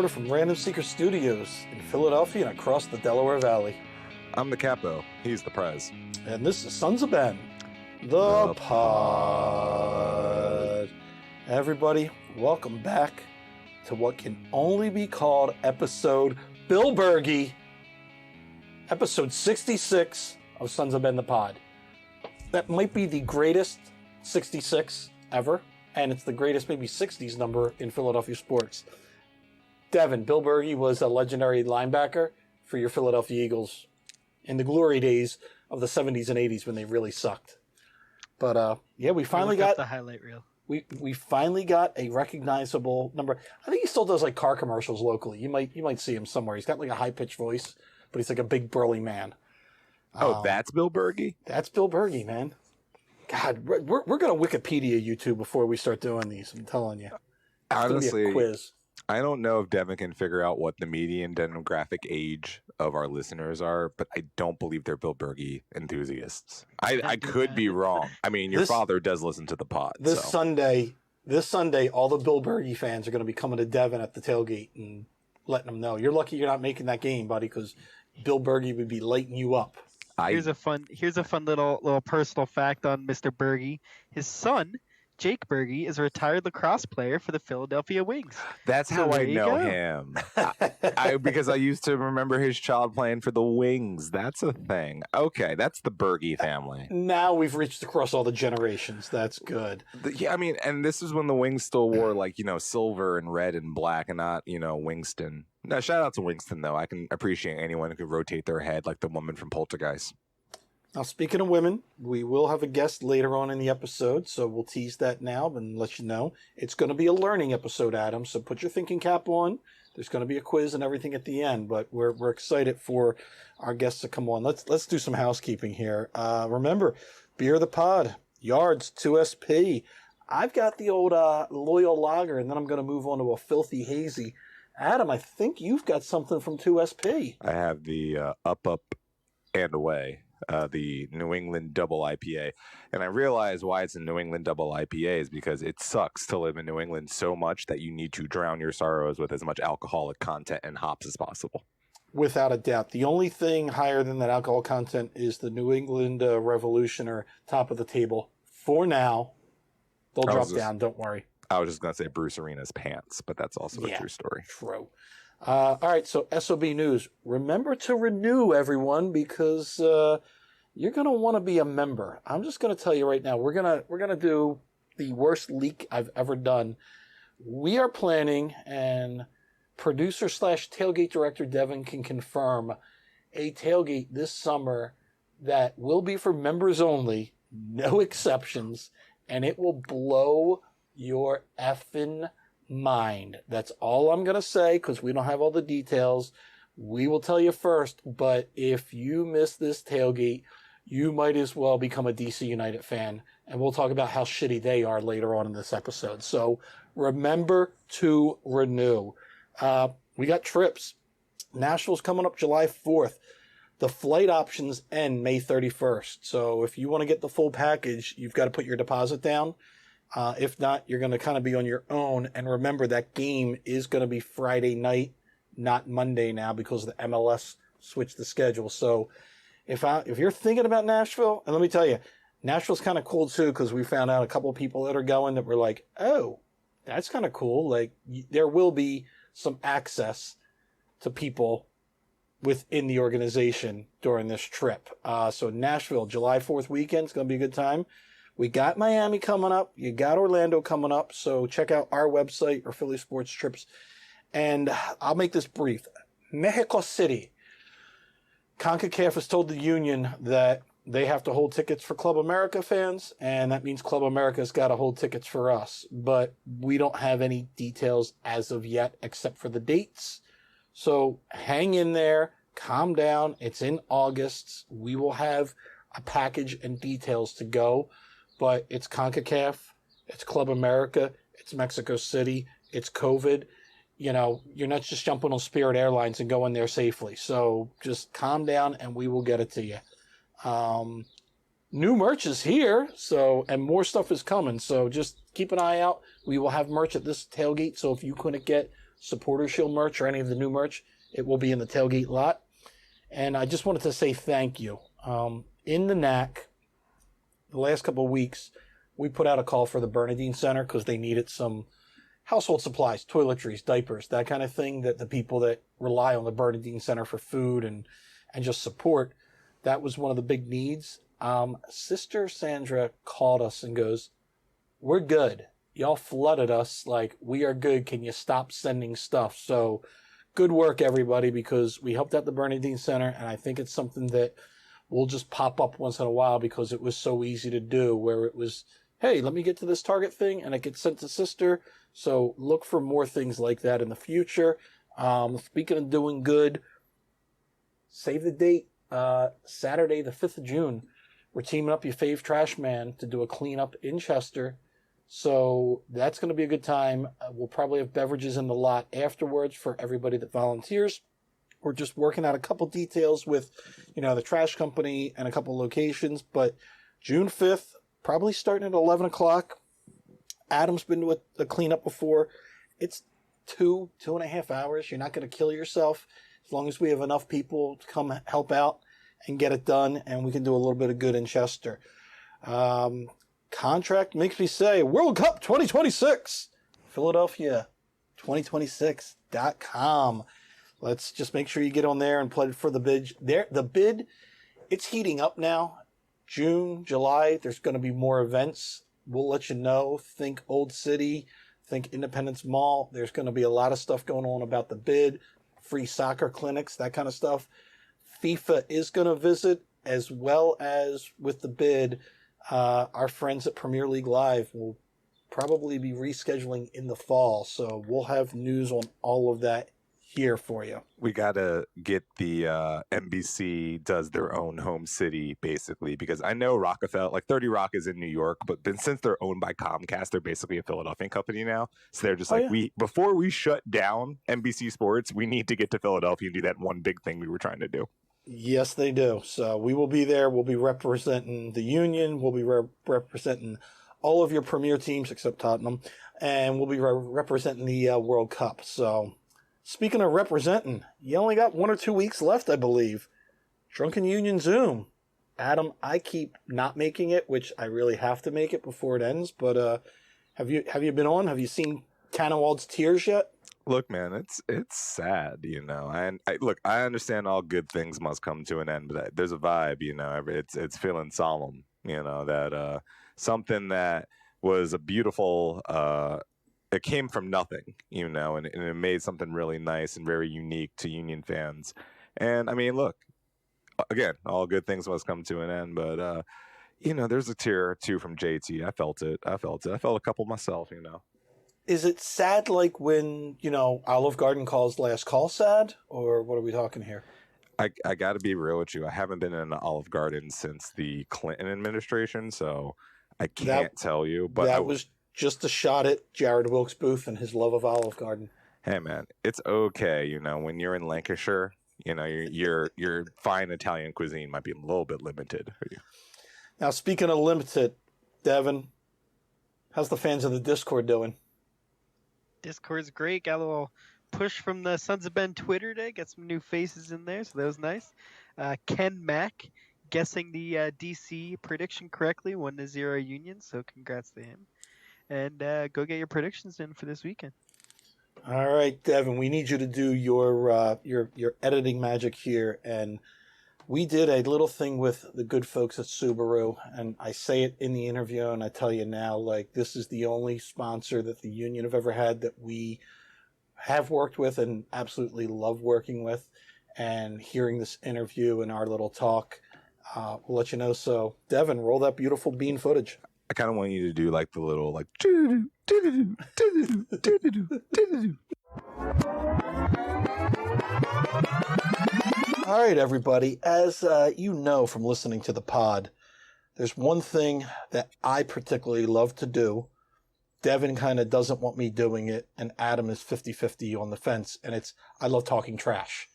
reporter from Random Seeker Studios in Philadelphia and across the Delaware Valley. I'm the capo. He's the prez. And this is Sons of Ben, the pod. Everybody, welcome back to what can only be called episode Bill Berge, episode 66 of Sons of Ben, the pod. That might be the greatest 66 ever, and it's the greatest maybe 60s number in Philadelphia sports. Devin, Bill Berge was a legendary linebacker for your Philadelphia Eagles in the glory days of the 70s and 80s when they really sucked. But yeah, we finally got the highlight reel. We finally got a recognizable number. I think he still does like car commercials locally. You might see him somewhere. He's got like a high pitched voice, but he's like a big burly man. Oh, that's Bill Berge? That's Bill Berge, man. God, we're gonna Wikipedia you two before we start doing these. I'm telling you. It's Honestly, gonna be a quiz. I don't know if Devin can figure out what the median demographic age of our listeners are, but I don't believe they're Bill Berge enthusiasts. I could be wrong. I mean, your father does listen to the pod. This Sunday, all the Bill Berge fans are going to be coming to Devin at the tailgate and letting them know. You're lucky you're not making that game, buddy, because Bill Berge would be lighting you up. Here's a fun little personal fact on Mr. Berge. His son, Jake Berge, is a retired lacrosse player for the Philadelphia Wings. That's how I know him. Because I used to remember his child playing for the Wings. That's a thing. Okay, that's the Berge family. Now we've reached across all the generations. That's good. Yeah, I mean, and this is when the Wings still wore like, silver and red and black and not, Wingston. No, shout out to Wingston, though. I can appreciate anyone who could rotate their head like the woman from Poltergeist. Now, speaking of women, we will have a guest later on in the episode, so we'll tease that now and let you know. It's going to be a learning episode, Adam, so put your thinking cap on. There's going to be a quiz and everything at the end, but we're excited for our guests to come on. Let's do some housekeeping here. Remember, Beer the Pod, Yards, 2SP. I've got the old Loyal Lager, and then I'm going to move on to a Filthy Hazy. Adam, I think you've got something from 2SP. I have the Up, and Away. The New England Double IPA. And I realize why it's a New England Double IPA is because it sucks to live in New England so much that you need to drown your sorrows with as much alcoholic content and hops as possible. Without a doubt. The only thing higher than that alcohol content is the New England Revolution or top of the table. For now, they'll drop down, don't worry. I was just going to say Bruce Arena's pants, but that's also a true story. True. All right, so SOB News. Remember to renew, everyone, because you're going to want to be a member. I'm just going to tell you right now, we're gonna do the worst leak I've ever done. We are planning, and producer/tailgate director Devin can confirm, a tailgate this summer that will be for members only, no exceptions, and it will blow your effing mind. That's all I'm going to say because we don't have all the details. We will tell you first, but if you miss this tailgate, you might as well become a DC United fan, and we'll talk about how shitty they are later on in this episode. So remember to renew. We got trips. Nashville's coming up July 4th. The flight options end May 31st. So if you want to get the full package, you've got to put your deposit down. If not, you're going to kind of be on your own. And remember, that game is going to be Friday night, not Monday now, because the MLS switched the schedule. So if you're thinking about Nashville, and let me tell you, Nashville's kind of cool too, because we found out a couple of people that are going that were like, oh, that's kind of cool. Like, there will be some access to people within the organization during this trip. So Nashville, July 4th weekend, it's going to be a good time. We got Miami coming up. You got Orlando coming up. So check out our website or Philly Sports Trips. And I'll make this brief. Mexico City. CONCACAF has told the union that they have to hold tickets for Club America fans, and that means Club America's got to hold tickets for us. But we don't have any details as of yet except for the dates. So hang in there. Calm down. It's in August. We will have a package and details to go. But it's CONCACAF, it's Club America, it's Mexico City, it's COVID. You're not just jumping on Spirit Airlines and going there safely. So just calm down and we will get it to you. New merch is here, and more stuff is coming. So just keep an eye out. We will have merch at this tailgate. So if you couldn't get Supporter Shield merch or any of the new merch, it will be in the tailgate lot. And I just wanted to say thank you. In the NAC, the last couple of weeks, we put out a call for the Bernadine Center because they needed some household supplies, toiletries, diapers, that kind of thing, that the people that rely on the Bernadine Center for food and just support, that was one of the big needs. Sister Sandra called us and goes, "We're good. Y'all flooded us. Like, we are good. Can you stop sending stuff?" So good work, everybody, because we helped out the Bernadine Center, and I think it's something that will just pop up once in a while because it was so easy to do, where it was, hey, let me get to this Target thing, and it gets sent to Sister. So look for more things like that in the future. Speaking of doing good, save the date, Saturday, the 5th of June. We're teaming up your fave trash man to do a cleanup in Chester. So that's going to be a good time. We'll probably have beverages in the lot afterwards for everybody that volunteers. We're just working out a couple details with, the trash company and a couple locations. But June 5th, probably starting at 11 o'clock. Adam's been to a cleanup before. It's 2.5 hours. You're not going to kill yourself as long as we have enough people to come help out and get it done, and we can do a little bit of good in Chester. Contract makes me say World Cup 2026, Philadelphia 2026.com. Let's just make sure you get on there and play for the bid. The bid, it's heating up now. June, July, there's going to be more events. We'll let you know. Think Old City, think Independence Mall. There's going to be a lot of stuff going on about the bid, free soccer clinics, that kind of stuff. FIFA is going to visit, as well as with the bid. Our friends at Premier League Live will probably be rescheduling in the fall. So we'll have news on all of that here for you. We got to get the NBC does their own home city, basically, because I know Rockefeller, like 30 Rock is in New York, but then since they're owned by Comcast, they're basically a Philadelphia company now. So they're just before we shut down NBC Sports, we need to get to Philadelphia and do that one big thing we were trying to do. Yes, they do. So we will be there. We'll be representing the Union. We'll be representing all of your premier teams except Tottenham. And we'll be representing the World Cup. So speaking of representing, you only got 1 or 2 weeks left, I believe. Drunken Union Zoom. Adam, I keep not making it, which I really have to make it before it ends. But have you been on? Have you seen Tannewald's tears yet? Look, man, it's sad, And I understand all good things must come to an end, but there's a vibe, It's feeling solemn, that something that was a beautiful. It came from nothing, and it made something really nice and very unique to Union fans. And I mean, look, again, all good things must come to an end, but there's a tear or two from JT. I felt it. I felt a couple myself, Is it sad like when, Olive Garden calls Last Call sad? Or what are we talking here? I got to be real with you. I haven't been in an Olive Garden since the Clinton administration, so I can't tell you. But that was just a shot at Jared Wilkes Booth and his love of Olive Garden. Hey, man, it's okay. When you're in Lancashire, your fine Italian cuisine might be a little bit limited for you. Now, speaking of limited, Devin, how's the fans of the Discord doing? Discord's great. Got a little push from the Sons of Ben Twitter today. Got some new faces in there, so that was nice. Ken Mack guessing the DC prediction correctly, 1-0 Union. So congrats to him. And go get your predictions in for this weekend. All right, Devin, we need you to do your editing magic here. And we did a little thing with the good folks at Subaru, and I say it in the interview, and I tell you now, this is the only sponsor that the union have ever had that we have worked with and absolutely love working with. And hearing this interview and our little talk, we'll let you know. So, Devin, roll that beautiful bean footage. I kind of want you to do the little All right, everybody. As you know from listening to the pod, there's one thing that I particularly love to do. Devin kind of doesn't want me doing it, and Adam is 50-50 on the fence, and I love talking trash.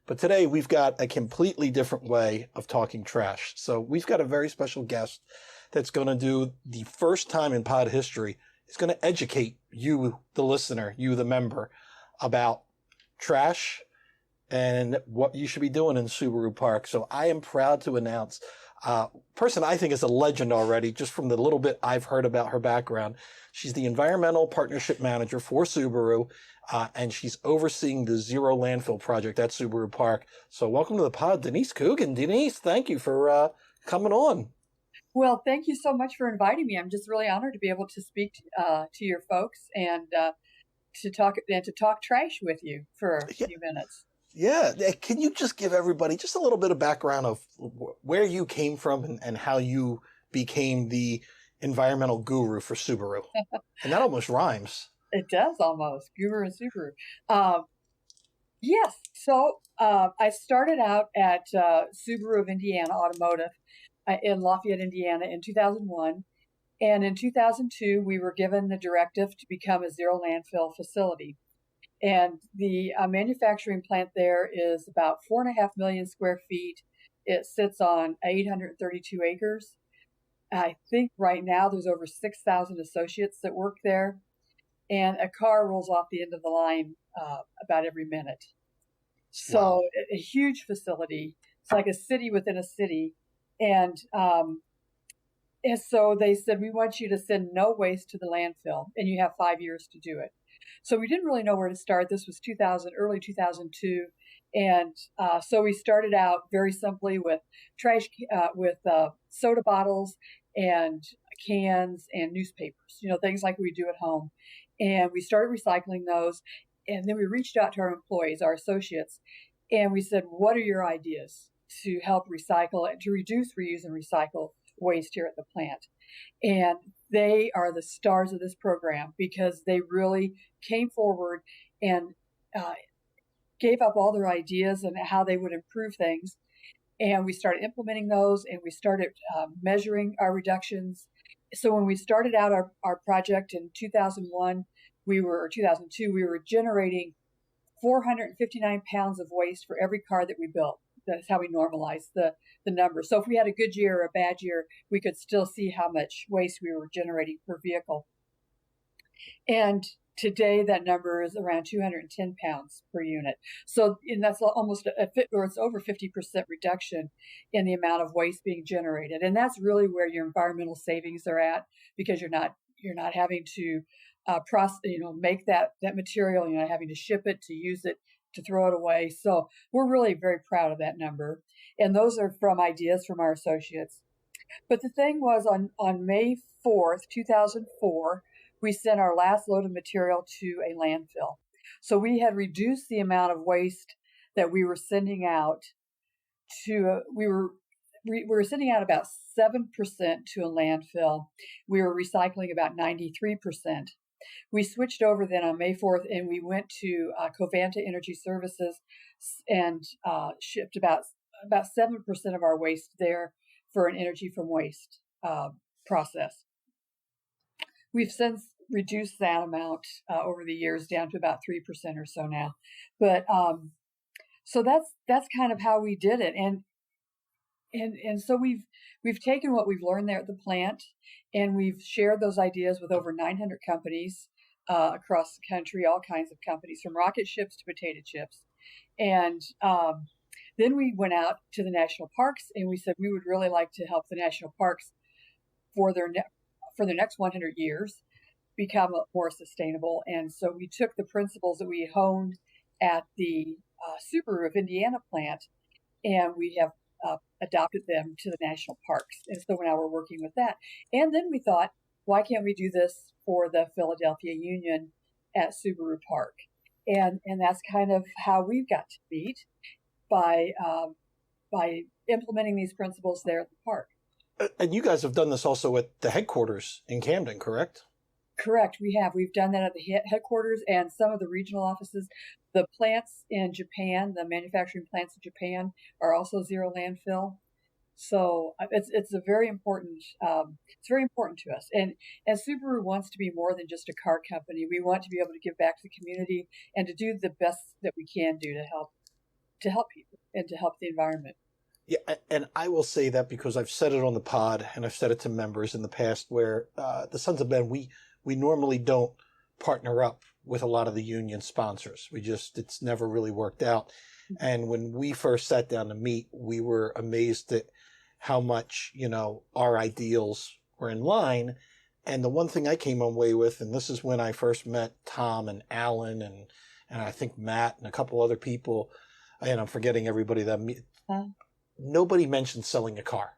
But today we've got a completely different way of talking trash. So we've got a very special guest that's going to do the first time in pod history. It's going to educate you, the listener, you, the member, about trash and what you should be doing in Subaru Park. So I am proud to announce person I think is a legend already, just from the little bit I've heard about her background. She's the environmental partnership manager for Subaru, and she's overseeing the Zero Landfill project at Subaru Park. So welcome to the pod, Denise Coogan. Denise, thank you for coming on. Well, thank you so much for inviting me. I'm just really honored to be able to speak to your folks and to talk trash with you for a few minutes. Yeah. Can you just give everybody just a little bit of background of where you came from and how you became the environmental guru for Subaru? And that almost rhymes. It does almost. Guru and Subaru. Yes. So I started out at Subaru of Indiana Automotive in Lafayette, Indiana in 2001. And in 2002, we were given the directive to become a zero landfill facility. And the manufacturing plant there is about 4.5 million square feet. It sits on 832 acres. I think right now there's over 6,000 associates that work there. And a car rolls off the end of the line about every minute. So wow. A huge facility. It's like a city within a city. And so they said, we want you to send no waste to the landfill, and you have 5 years to do it. So we didn't really know where to start. This was early 2002. And so we started out very simply with soda bottles and cans and newspapers, things like we do at home. And we started recycling those. And then we reached out to our employees, our associates, and we said, what are your ideas to help recycle and to reduce, reuse, and recycle waste here at the plant? And they are the stars of this program because they really came forward and gave up all their ideas and how they would improve things. And we started implementing those, and we started measuring our reductions. So when we started out our project in 2002, we were generating 459 pounds of waste for every car that we built. That's how we normalized the number. So if we had a good year or a bad year, we could still see how much waste we were generating per vehicle. And today that number is around 210 pounds per unit. So and that's almost it's over 50% reduction in the amount of waste being generated. And that's really where your environmental savings are at, because you're not having to make that material, you're not having to ship it, to use it, to throw it away. So we're really very proud of that number. And those are from ideas from our associates. But the thing was, on May 4th, 2004, we sent our last load of material to a landfill. So we had reduced the amount of waste that we were sending out to, we were sending out about 7% to a landfill. We were recycling about 93%. We switched over then on May 4th, and we went to Covanta Energy Services and shipped about 7% of our waste there for an energy from waste process. We've since reduced that amount over the years down to about 3% or so now. But so that's kind of how we did it. And so we've taken what we've learned there at the plant, and we've shared those ideas with over 900 companies across the country, all kinds of companies, from rocket ships to potato chips. And then we went out to the national parks, and we said we would really like to help the national parks for their next 100 years become more sustainable. And so we took the principles that we honed at the Subaru of Indiana plant, and we have adopted them to the national parks. And so now we're working with that. And then we thought, why can't we do this for the Philadelphia Union at Subaru Park? And that's kind of how we've got to meet, by implementing these principles there at the park. And you guys have done this also at the headquarters in Camden, correct? Correct. We have. We've done that at the headquarters and some of the regional offices. The plants in Japan, the manufacturing plants in Japan, are also zero landfill. So it's a very important. It's very important to us. And Subaru wants to be more than just a car company. We want to be able to give back to the community and to do the best that we can do to help people and to help the environment. Yeah, and I will say that because I've said it on the pod and I've said it to members in the past, where the Sons of Ben, we normally don't partner up with a lot of the union sponsors. It's never really worked out. And when we first sat down to meet, we were amazed at how much, our ideals were in line. And the one thing I came away with, and this is when I first met Tom and Alan and I think Matt and a couple other people, and I'm forgetting everybody nobody mentioned selling a car.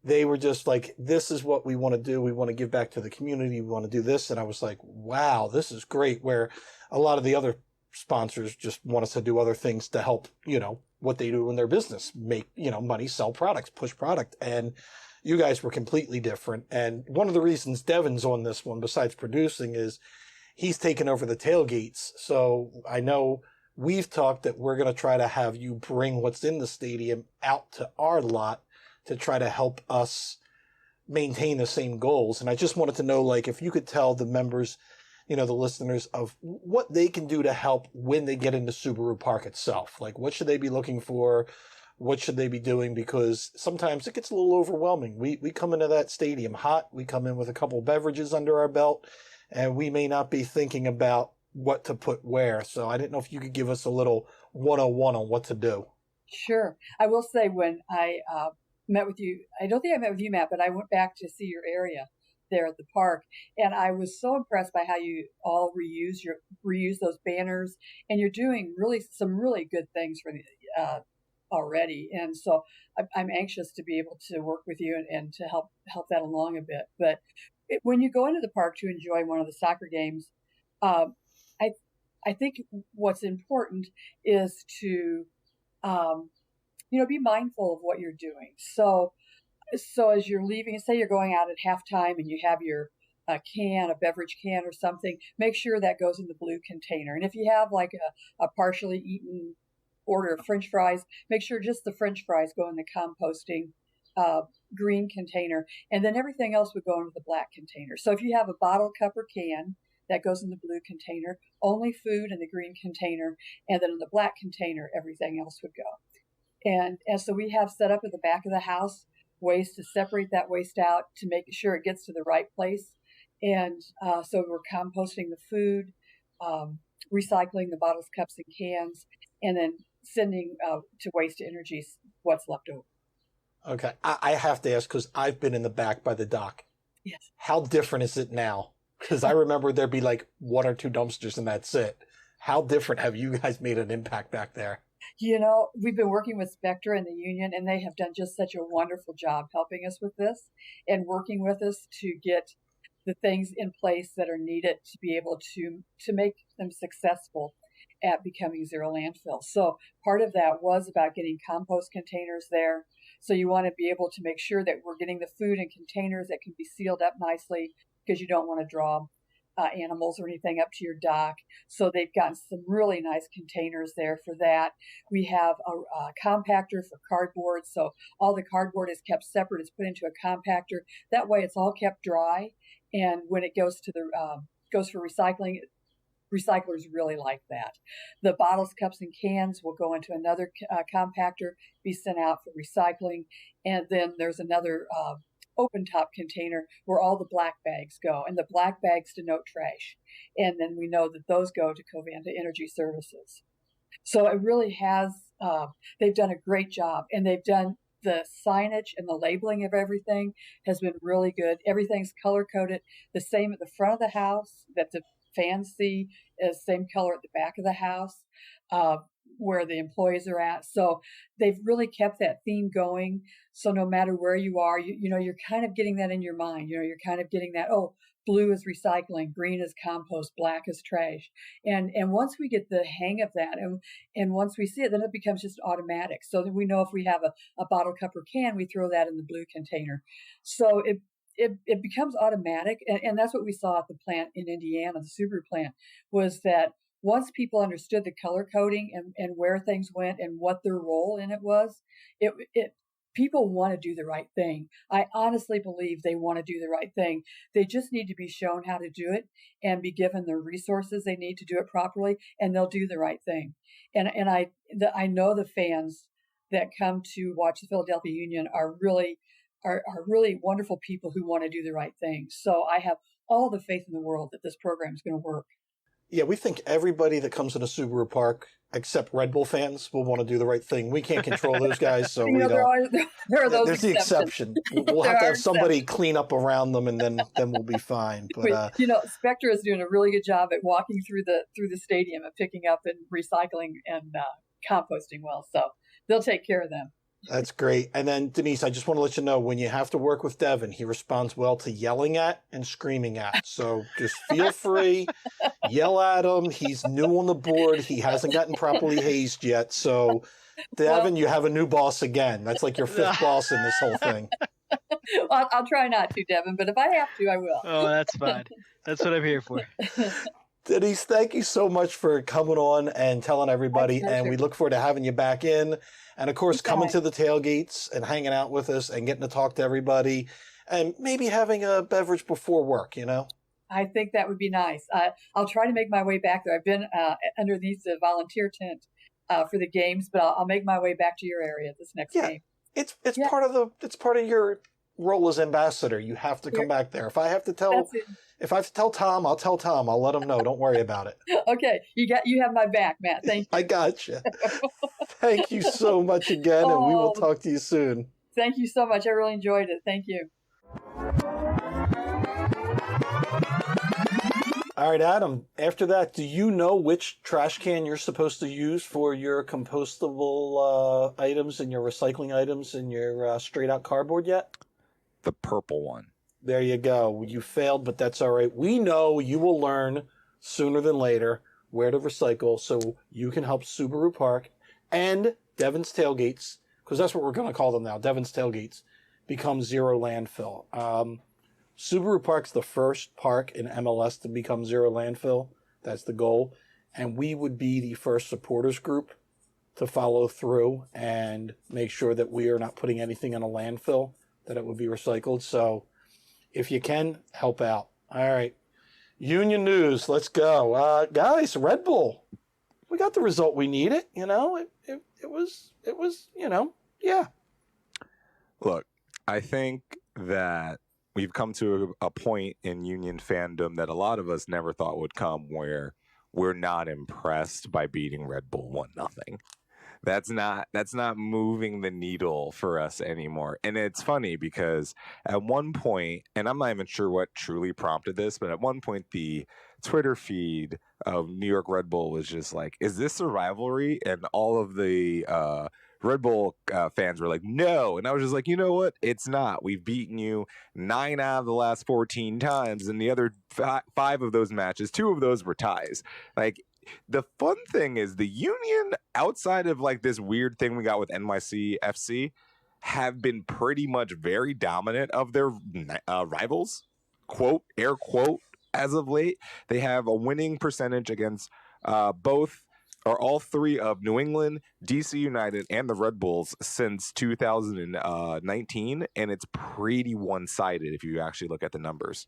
They were just like, this is what we want to do. We want to give back to the community. We want to do this. And I was like, wow, this is great. Where a lot of the other sponsors just want us to do other things to help, what they do in their business, make, money, sell products, push product. And you guys were completely different. And one of the reasons Devin's on this one, besides producing, is he's taken over the tailgates. So I know we've talked that we're going to try to have you bring what's in the stadium out to our lot to try to help us maintain the same goals. And I just wanted to know, like, if you could tell the members, the listeners, of what they can do to help when they get into Subaru Park itself. Like, what should they be looking for? What should they be doing? Because sometimes it gets a little overwhelming. We come into that stadium hot. We come in with a couple beverages under our belt, and we may not be thinking about what to put where. So I didn't know if you could give us a little 101 on what to do. Sure. I will say, when I met with you, I don't think I met with you, Matt, but I went back to see your area there at the park, and I was so impressed by how you all reuse those banners, and you're doing some really good things for the already. And so I'm anxious to be able to work with you and to help that along a bit. But when you go into the park to enjoy one of the soccer games, I think what's important is to be mindful of what you're doing. So as you're leaving, say you're going out at halftime and you have your a beverage can or something, make sure that goes in the blue container. And if you have like a partially eaten order of French fries, make sure just the French fries go in the composting green container, and then everything else would go into the black container. So if you have a bottle, cup, or can, that goes in the blue container, only food in the green container, and then in the black container, everything else would go. And so we have set up at the back of the house ways to separate that waste out to make sure it gets to the right place. And so we're composting the food, recycling the bottles, cups, and cans, and then sending to waste to energy what's left over. Okay. I have to ask, because I've been in the back by the dock. Yes. How different is it now? Because I remember there'd be like one or two dumpsters and that's it. How different have you guys made an impact back there? We've been working with Spectra and the union, and they have done just such a wonderful job helping us with this and working with us to get the things in place that are needed to be able to make them successful at becoming zero landfill. So part of that was about getting compost containers there. So you want to be able to make sure that we're getting the food in containers that can be sealed up nicely, because you don't want to draw animals or anything up to your dock. So they've gotten some really nice containers there for that. We have a compactor for cardboard. So all the cardboard is kept separate. It's put into a compactor. That way it's all kept dry. And when it goes to goes for recycling, recyclers really like that. The bottles, cups, and cans will go into another compactor, be sent out for recycling. And then there's another open top container where all the black bags go, and the black bags denote trash. And then we know that those go to Covanta Energy Services. So it really has, they've done a great job, and they've done the signage and the labeling of everything has been really good. Everything's color coded the same at the front of the house that the fans see, is same color at the back of the house where the employees are at. So they've really kept that theme going. So no matter where you are, you're kind of getting that in your mind. You're kind of getting that, blue is recycling, green is compost, black is trash. And once we get the hang of that, and once we see it, then it becomes just automatic. So that we know if we have a bottle, cup, or can, we throw that in the blue container. So it becomes automatic. And that's what we saw at the plant in Indiana, the Subaru plant, was that once people understood the color coding and where things went and what their role in it was, people want to do the right thing. I honestly believe they want to do the right thing. They just need to be shown how to do it and be given the resources they need to do it properly, and they'll do the right thing. And I know the fans that come to watch the Philadelphia Union are really wonderful people who want to do the right thing. So I have all the faith in the world that this program is going to work. Yeah, we think everybody that comes into Subaru Park, except Red Bull fans, will want to do the right thing. We can't control those guys, so we There don't. are there are those There's the exceptions. exception. We'll There have to are have somebody exceptions. clean up around them, and then we'll be fine. But Spectre is doing a really good job at walking through the stadium and picking up and recycling and composting well. So they'll take care of them. that's great. And then, Denise, I just want to let you know, when you have to work with Devin, he responds well to yelling at and screaming at. So just feel free, yell at him. He's new on the board. He hasn't gotten properly hazed yet. So, Devin, you have a new boss again. That's like your fifth boss in this whole thing. I'll try not to, Devin, but if I have to, I will. Oh, that's fine. That's what I'm here for. Denise, thank you so much for coming on and telling everybody. And we look forward to having you back in. And, of course, coming to the tailgates and hanging out with us and getting to talk to everybody and maybe having a beverage before work, I think that would be nice. I'll try to make my way back there. I've been underneath the volunteer tent for the games, but I'll make my way back to your area this next game. It's part of your role as ambassador. You have to come back there. If I have to tell Tom, I'll tell Tom. I'll let him know. Don't worry about it. Okay, you have my back, Matt. Thank you. I got you. Thank you so much again, and we will talk to you soon. Thank you so much. I really enjoyed it. Thank you. All right, Adam, after that, do you know which trash can you're supposed to use for your compostable items and your recycling items and your straight-out cardboard yet? The purple one. There you go. You failed, but that's all right. We know you will learn sooner than later where to recycle so you can help Subaru Park and Devin's Tailgates, because that's what we're going to call them now, Devin's Tailgates, become zero landfill. Subaru Park's the first park in MLS to become zero landfill. That's the goal. And we would be the first supporters group to follow through and make sure that we are not putting anything in a landfill, that it would be recycled. So if you can, help out. All right. Union News, let's go. Guys, Red Bull, we got the result we needed. It was, yeah. Look, I think that we've come to a point in Union fandom that a lot of us never thought would come, where we're not impressed by beating Red Bull 1-0. That's not moving the needle for us anymore. And it's funny because at one point, and I'm not even sure what truly prompted this, but at one point the Twitter feed of New York Red Bull was just like, is this a rivalry? And all of the Red Bull fans were like, no. And I was just like, you know what? It's not. We've beaten you 9 out of the last 14 times. And the other 5 of those matches, 2 of those were ties. Like, the fun thing is the Union, outside of like this weird thing we got with NYC FC, have been pretty much very dominant of their rivals, quote, air quote, as of late. They have a winning percentage against both or all 3 of New England, DC United, and the Red Bulls since 2019, and it's pretty one-sided if you actually look at the numbers.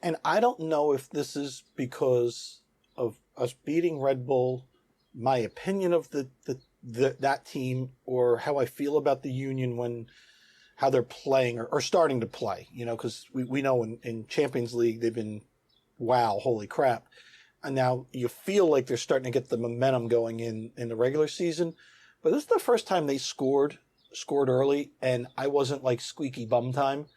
And I don't know if this is because of us beating Red Bull, my opinion of that team, or how I feel about the Union how they're playing or starting to play, because we know in Champions League they've been, wow, holy crap. And now you feel like they're starting to get the momentum going in the regular season. But this is the first time they scored early, and I wasn't like squeaky bum time.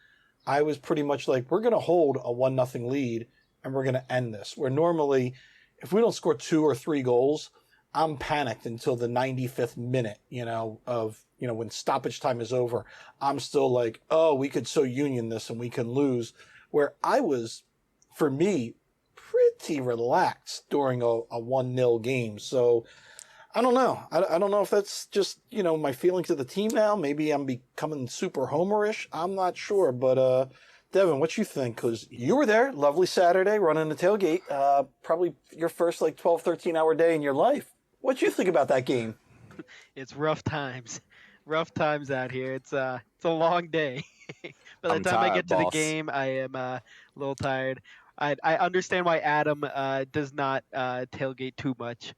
I was pretty much like, we're going to hold a 1-0 lead, and we're going to end this. Where normally, if we don't score 2 or 3 goals, I'm panicked until the 95th minute, when stoppage time is over. I'm still like, oh, we could so Union this and we can lose. Where I was, for me, pretty relaxed during a 1-0 game. So I don't know. I don't know if that's just, my feelings of the team now. Maybe I'm becoming super homerish. I'm not sure. But Devin, what you think? Because you were there, lovely Saturday, running the tailgate, probably your first 12, 13-hour day in your life. What you think about that game? It's rough times. Rough times out here. It's a long day. By the time I get to the game, I am a little tired. I understand why Adam does not tailgate too much.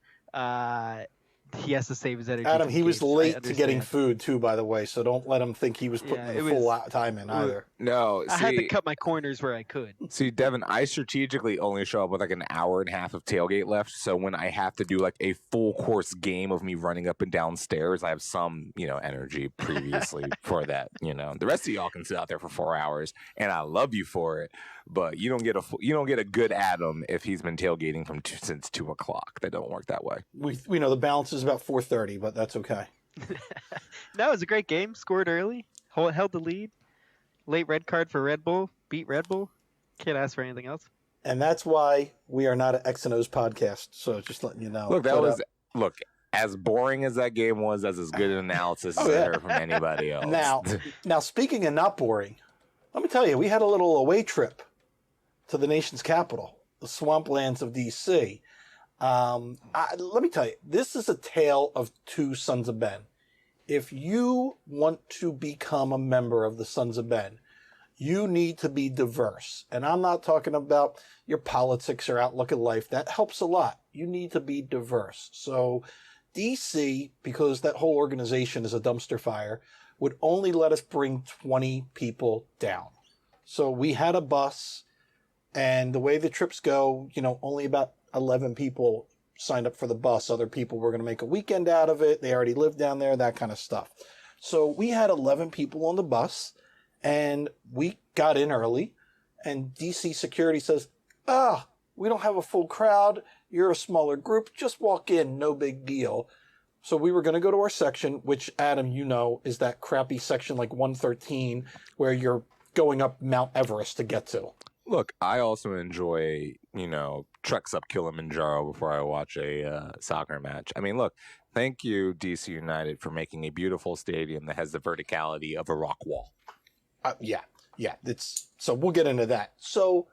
he has to save his energy. Adam, for he was games. I late to getting understand. food too, by the way. So don't let him think he was putting Yeah, the it full was- time in either. No, I had to see, cut my corners where I could. see, Devin, I strategically only show up with like an hour and a half of tailgate left. So when I have to do like a full course game of me running up and down stairs, I have some, energy previously for that. The rest of y'all can sit out there for 4 hours, and I love you for it. But you don't get a good Adam if he's been tailgating since 2 o'clock. That don't work that way. We know the balance is about 4:30, but that's okay. No, it was a great game. Scored early, held the lead. Late red card for Red Bull. Beat Red Bull. Can't ask for anything else. And that's why we are not an X and O's podcast. So just letting you know. Look, as boring as that game was, that's as good an analysis as Oh, yeah. I heard from anybody else. Now, speaking of not boring, let me tell you, we had a little away trip to the nation's capital, the swamplands of D.C. Let me tell you, this is a tale of two Sons of Ben. If you want to become a member of the Sons of Ben, you need to be diverse. And I'm not talking about your politics or outlook at life. That helps a lot. You need to be diverse. So DC, because that whole organization is a dumpster fire, would only let us bring 20 people down. So we had a bus, and the way the trips go, only about 11 people signed up for the bus. Other people were going to make a weekend out of it. They already lived down there, that kind of stuff. So we had 11 people on the bus, and we got in early, and DC security says, we don't have a full crowd. You're a smaller group. Just walk in. No big deal. So we were going to go to our section, which, Adam, is that crappy section like 113 where you're going up Mount Everest to get to. Look, I also enjoy, treks up Kilimanjaro before I watch a soccer match. I mean, look, thank you, DC United, for making a beautiful stadium that has the verticality of a rock wall. Yeah. So we'll get into that. So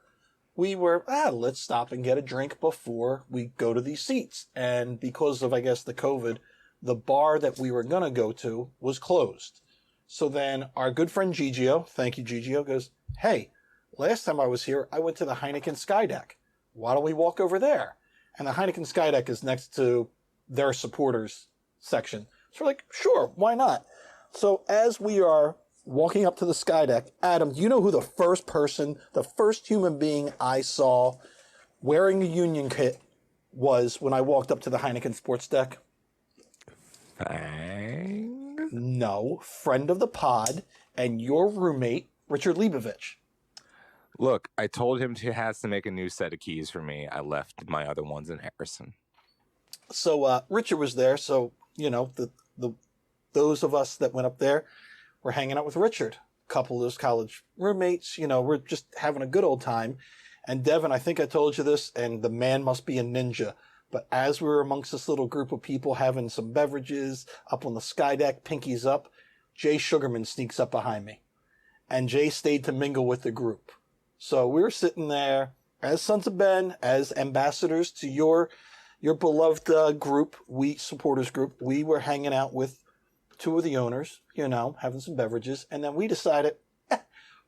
we were, let's stop and get a drink before we go to these seats. And because of, I guess, the COVID, the bar that we were going to go to was closed. So then our good friend Gigio, thank you, Gigio, goes, hey, last time I was here, I went to the Heineken Sky Deck. Why don't we walk over there? And the Heineken Sky Deck is next to their supporters section. So we're like, sure, why not? So as we are walking up to the Sky Deck, Adam, do you know who the first human being I saw wearing a Union kit was when I walked up to the Heineken Sports Deck? Fang? No, friend of the pod and your roommate, Richard Leibovich. Look, I told him he has to make a new set of keys for me. I left my other ones in Harrison. So Richard was there. So, those of us that went up there were hanging out with Richard. A couple of those college roommates, we're just having a good old time. And Devin, I think I told you this, and the man must be a ninja. But as we were amongst this little group of people having some beverages up on the Sky Deck, pinkies up, Jay Sugarman sneaks up behind me. And Jay stayed to mingle with the group. So we were sitting there as Sons of Ben, as ambassadors to your beloved group, supporters group. We were hanging out with two of the owners, having some beverages. And then we decided,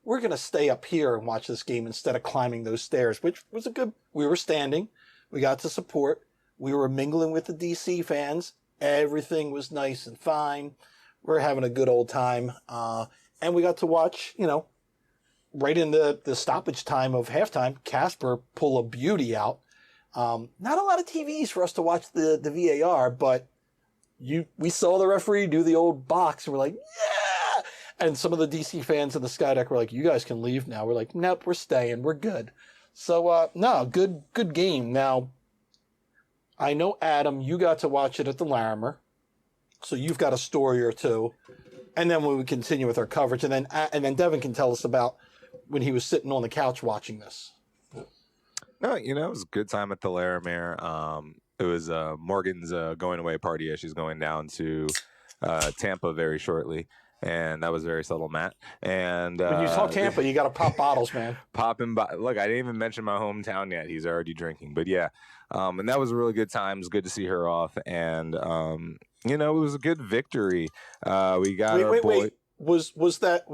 we're going to stay up here and watch this game instead of climbing those stairs, which was we were standing. We got to support. We were mingling with the DC fans. Everything was nice and fine. We're having a good old time. And we got to watch, right in the stoppage time of halftime, Casper pull a beauty out. Not a lot of TVs for us to watch the VAR, but we saw the referee do the old box, and we're like, yeah! And some of the DC fans in the Sky Deck were like, you guys can leave now. We're like, nope, we're staying. We're good. So, no, good game. Now, I know, Adam, you got to watch it at the Larimer, so you've got a story or two. And then we would continue with our coverage, and then Devin can tell us about when he was sitting on the couch watching this. No, it was a good time at the Laramie. It was Morgan's going away party as she's going down to Tampa very shortly. And that was very subtle, Matt. And when you talk Tampa, you got to pop bottles, man. Look, I didn't even mention my hometown yet. He's already drinking. But yeah, and that was a really good time. It was good to see her off. And, it was a good victory. We got our boy. Wait. Was that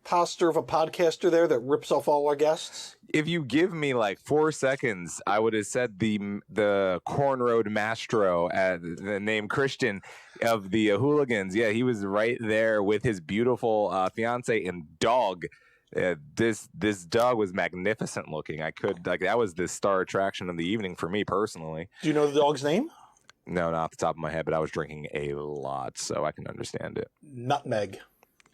imposter of a podcaster there that rips off all our guests? If you give me like 4 seconds, I would have said the cornrowed mastro, the name Christian of the Hooligans. Yeah, he was right there with his beautiful fiance and dog. This dog was magnificent looking. That was the star attraction of the evening for me personally. Do you know the dog's name? No, not off the top of my head, but I was drinking a lot, so I can understand it. Nutmeg.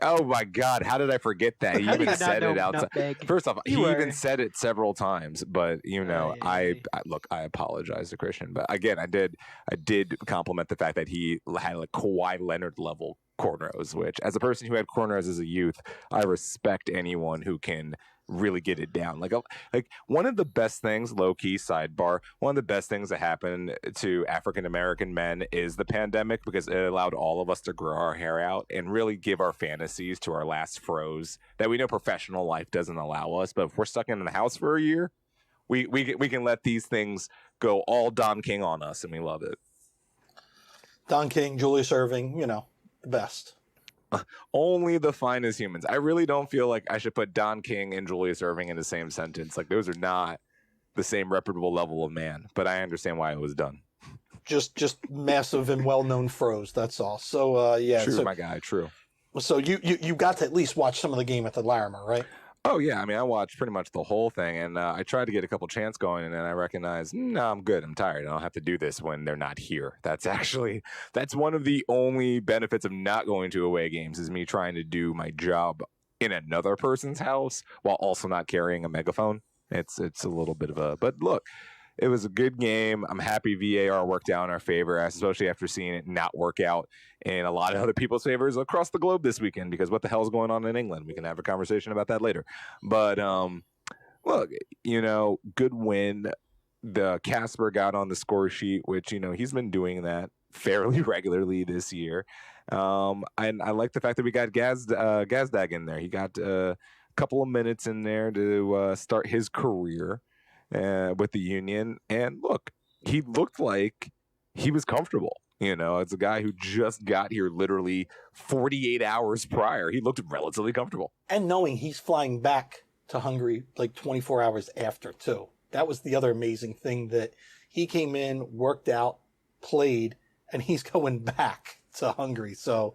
Oh my God! How did I forget that? He How do even you not said know it outside. nutmeg? First off, he You were- even said it several times. But Aye. I apologize to Christian. But again, I did compliment the fact that he had like Kawhi Leonard level cornrows. Which, as a person who had cornrows as a youth, I respect anyone who can really get it down. Like one of the best things, low key sidebar, one of the best things that happened to African American men is the pandemic, because it allowed all of us to grow our hair out and really give our fantasies to our last froze that we know professional life doesn't allow us. But if we're stuck in the house for a year, we can let these things go all Don King on us, and we love it. Don King, Julius Erving, the best. Only the finest humans. I really don't feel like I should put Don King and Julius Erving in the same sentence. Like, those are not the same reputable level of man, but I understand why it was done. Just massive and well-known froze, that's all. So, yeah. True, so, my guy, true. So you got to at least watch some of the game at the Larimer, right? Oh, yeah. I mean, I watched pretty much the whole thing, and I tried to get a couple chants going, and then I recognized, no, I'm good. I'm tired. I don't have to do this when they're not here. That's one of the only benefits of not going to away games, is me trying to do my job in another person's house while also not carrying a megaphone. It's a little bit of a, but look, it was a good game. I'm happy VAR worked out in our favor, especially after seeing it not work out in a lot of other people's favors across the globe this weekend, because what the hell is going on in England? We can have a conversation about that later. But look, good win. The Casper got on the score sheet, which, he's been doing that fairly regularly this year. And I like the fact that we got Gazdag in there. He got a couple of minutes in there to start his career with the Union. And look, he looked like he was comfortable. It's a guy who just got here literally 48 hours prior. He looked relatively comfortable. And knowing he's flying back to Hungary like 24 hours after, too. That was the other amazing thing, that he came in, worked out, played, and he's going back to Hungary. So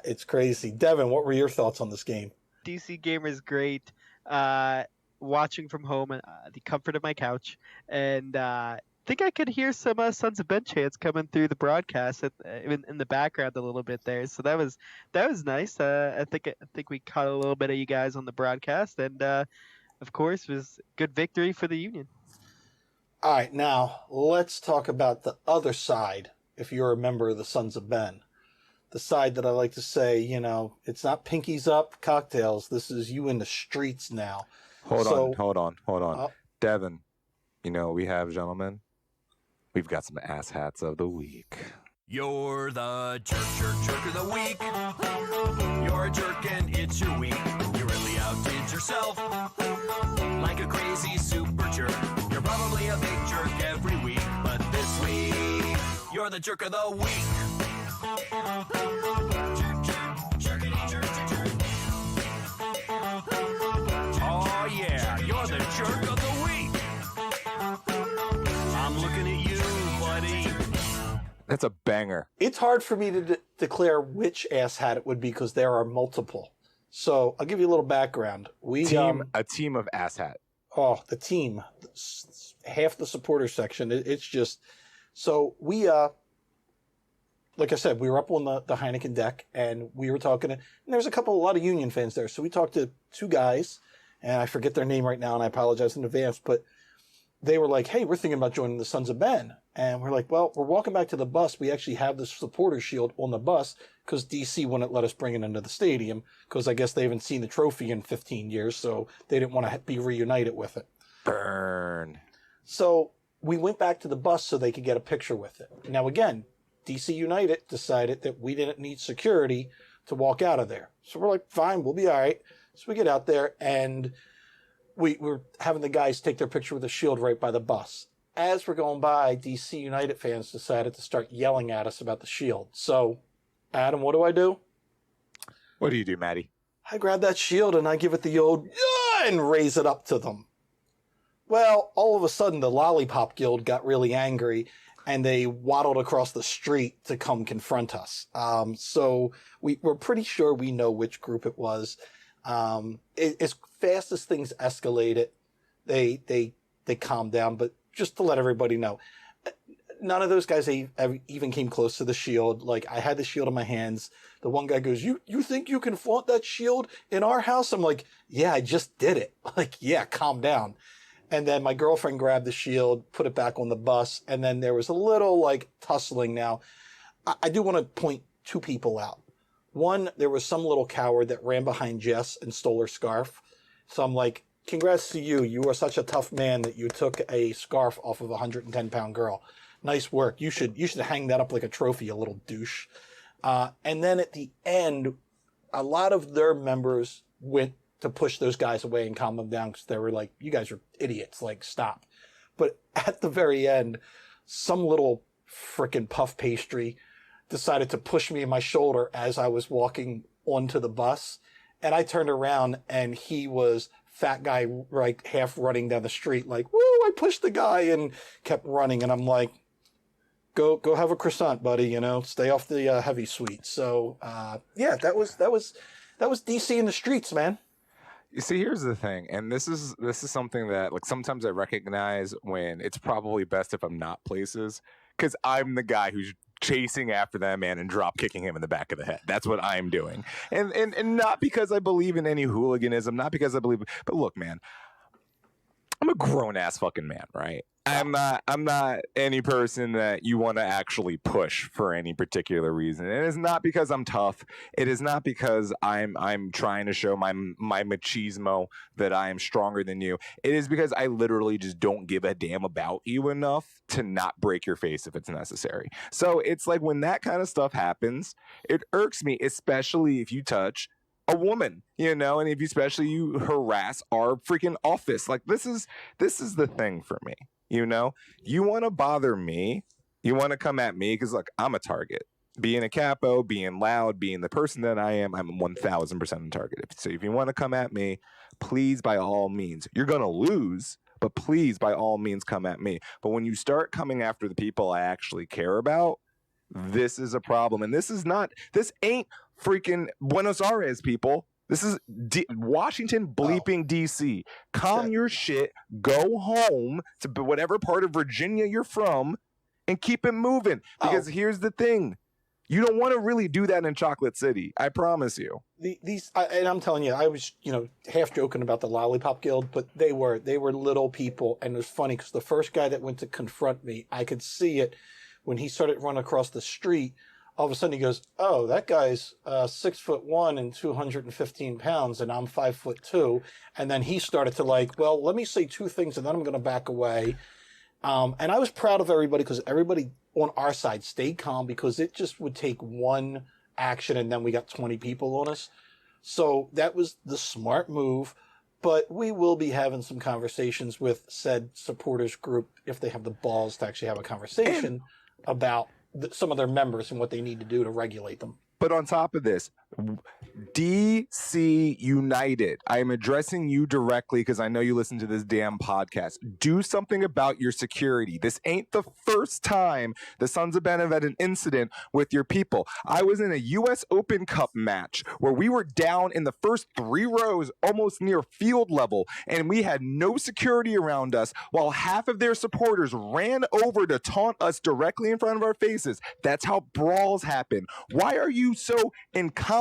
it's crazy. Devin, what were your thoughts on this game? DC game is great. Watching from home, the comfort of my couch, and think I could hear some Sons of Ben chants coming through the broadcast in the background a little bit there. So that was nice. I think we caught a little bit of you guys on the broadcast, and of course, it was good victory for the Union. All right, now let's talk about the other side. If you're a member of the Sons of Ben, the side that I like to say, it's not pinkies up, cocktails. This is you in the streets now. Hold on. Devin, we have, gentlemen, we've got some ass hats of the week. You're the jerk of the week. You're a jerk and it's your week. You really outdid yourself like a crazy super jerk. You're probably a big jerk every week, but this week, you're the jerk of the week. Oh yeah, you're the jerk of the week. I'm looking at you, buddy. That's a banger. It's hard for me to declare which ass hat it would be, because there are multiple. So I'll give you a little background. A team of ass hat. Oh, the team, half the supporter section. It's just, so we, like I said, we were up on the Heineken deck, and we were talking, and there's a lot of Union fans there. So we talked to two guys, and I forget their name right now, and I apologize in advance, but they were like, hey, we're thinking about joining the Sons of Ben. And we're like, well, we're walking back to the bus. We actually have the supporter shield on the bus, because DC wouldn't let us bring it into the stadium, because I guess they haven't seen the trophy in 15 years, so they didn't want to be reunited with it. Burn. So we went back to the bus so they could get a picture with it. Now, again, DC United decided that we didn't need security to walk out of there. So we're like, fine, we'll be all right. So we get out there, and we're having the guys take their picture with the shield right by the bus. As we're going by, DC United fans decided to start yelling at us about the shield. So, Adam, what do? What do you do, Maddie? I grab that shield and I give it the old, yeah, and raise it up to them. Well, all of a sudden, the Lollipop Guild got really angry, and they waddled across the street to come confront us. So we're pretty sure we know which group it was. As fast as things escalated, they calmed down. But just to let everybody know, none of those guys even came close to the shield. Like, I had the shield in my hands. The one guy goes, you think you can flaunt that shield in our house? I'm like, yeah, I just did it. Like, yeah, calm down. And then my girlfriend grabbed the shield, put it back on the bus, and then there was a little, like, tussling. Now, I do want to point two people out. One, there was some little coward that ran behind Jess and stole her scarf. So I'm like, congrats to you. You are such a tough man that you took a scarf off of a 110-pound girl. Nice work. You should hang that up like a trophy, you little douche. And then at the end, a lot of their members went to push those guys away and calm them down because they were like, you guys are idiots, like, stop. But at the very end, some little frickin' puff pastry decided to push me in my shoulder as I was walking onto the bus. And I turned around and he was fat guy, like, half running down the street, like, woo, I pushed the guy, and kept running. And I'm like, go have a croissant, buddy, stay off the heavy sweets. So, yeah, that was DC in the streets, man. You see, here's the thing, and this is something that, like, sometimes I recognize when it's probably best if I'm not places, because I'm the guy who's chasing after that man and drop kicking him in the back of the head. That's what I'm doing, and not because I believe in any hooliganism, not because I believe, but look, man, I'm a grown ass fucking man, right? I'm not any person that you want to actually push for any particular reason. And it's not because I'm tough. It is not because I'm trying to show my machismo that I am stronger than you. It is because I literally just don't give a damn about you enough to not break your face if it's necessary. So it's like, when that kind of stuff happens, it irks me, especially if you touch a woman, and if you harass our freaking office. Like, this is the thing for me. You want to bother me, you want to come at me because, look, I'm a target. Being a capo, being loud, being the person that I am, I'm 1,000% a target. So if you want to come at me, please, by all means. You're going to lose, but please, by all means, come at me. But when you start coming after the people I actually care about, this is a problem. And this ain't freaking Buenos Aires, people. This is Washington bleeping D.C. Calm your shit. Go home to whatever part of Virginia you're from and keep it moving. Because here's the thing. You don't want to really do that in Chocolate City. I promise you. And I'm telling you, I was, half joking about the Lollipop Guild, but they were little people. And it was funny because the first guy that went to confront me, I could see it when he started running across the street. All of a sudden he goes, oh, that guy's 6'1" and 215 pounds, and I'm 5'2". And then he started to well, let me say two things, and then I'm going to back away. And I was proud of everybody because everybody on our side stayed calm, because it just would take one action and then we got 20 people on us. So that was the smart move. But we will be having some conversations with said supporters group if they have the balls to actually have a conversation about some of their members and what they need to do to regulate them. But on top of this, DC United, I am addressing you directly because I know you listen to this damn podcast. Do something about your security. This ain't the first time the Sons of Ben have had an incident with your people. I was in a U.S. Open Cup match where we were down in the first 3 rows, almost near field level, and we had no security around us while half of their supporters ran over to taunt us directly in front of our faces. That's how brawls happen. Why are you so incompetent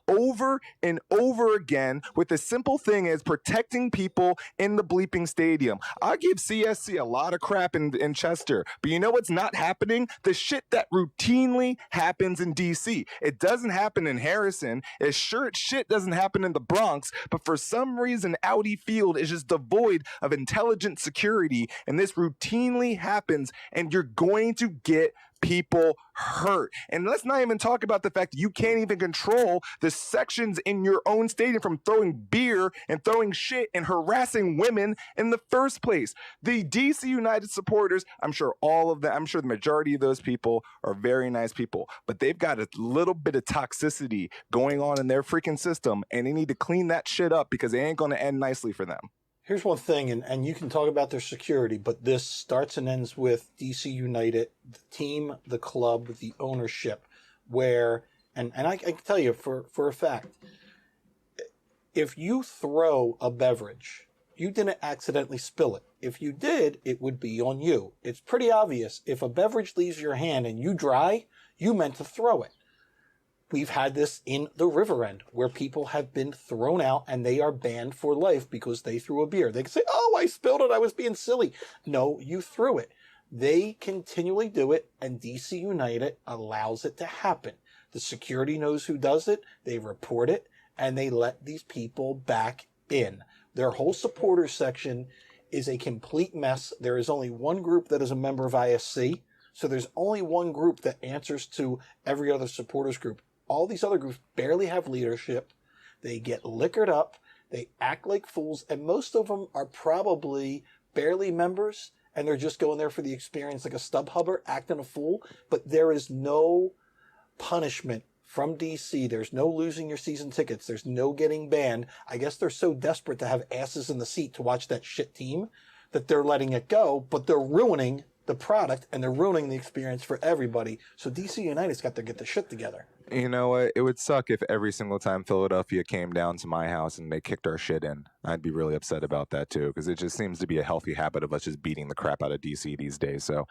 over and over again with the simple thing as protecting people in the bleeping stadium? I give CSC a lot of crap in Chester, but you know what's not happening? The shit that routinely happens in DC. It doesn't happen in Harrison. Shit doesn't happen in the Bronx, but for some reason Audi Field is just devoid of intelligent security, and this routinely happens, and you're going to get people hurt. And let's not even talk about the fact that you can't even control the sections in your own stadium from throwing beer and throwing shit and harassing women in the first place. The DC United supporters, I'm sure the majority of those people are very nice people, but they've got a little bit of toxicity going on in their freaking system, and they need to clean that shit up because it ain't going to end nicely for them. Here's one thing, and you can talk about their security, but this starts and ends with DC United, the team, the club, the ownership, where, and I can tell you for a fact, if you throw a beverage, you didn't accidentally spill it. If you did, it would be on you. It's pretty obvious. If a beverage leaves your hand and you dry, you meant to throw it. We've had this in the River End where people have been thrown out and they are banned for life because they threw a beer. They can say, oh, I spilled it. I was being silly. No, you threw it. They continually do it, and DC United allows it to happen. The security knows who does it. They report it, and they let these people back in. Their whole supporters section is a complete mess. There is only one group that is a member of ISC. So there's only one group that answers to every other supporters group. All these other groups barely have leadership. They get liquored up. They act like fools. And most of them are probably barely members. And they're just going there for the experience like a stub hubber, acting a fool. But there is no punishment from DC. There's no losing your season tickets. There's no getting banned. I guess they're so desperate to have asses in the seat to watch that shit team that they're letting it go. But they're ruining the product and they're ruining the experience for everybody. So DC United's got to get the shit together. You know what? It would suck if every single time Philadelphia came down to my house and they kicked our shit in. I'd be really upset about that too, because it just seems to be a healthy habit of us just beating the crap out of DC these days. So,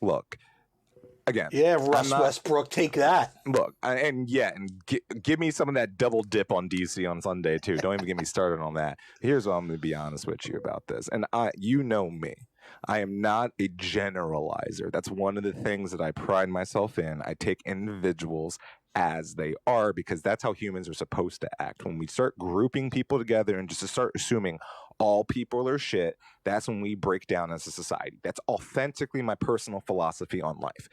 look, again. Yeah, Westbrook, take that. Look, give me some of that double dip on DC on Sunday too. Don't even get me started on that. Here's what I'm going to be honest with you about this. And you know me. I am not a generalizer. That's one of the things that I pride myself in. I take individuals as they are because that's how humans are supposed to act. When we start grouping people together and just to start assuming all people are shit, that's when we break down as a society. That's authentically my personal philosophy on life.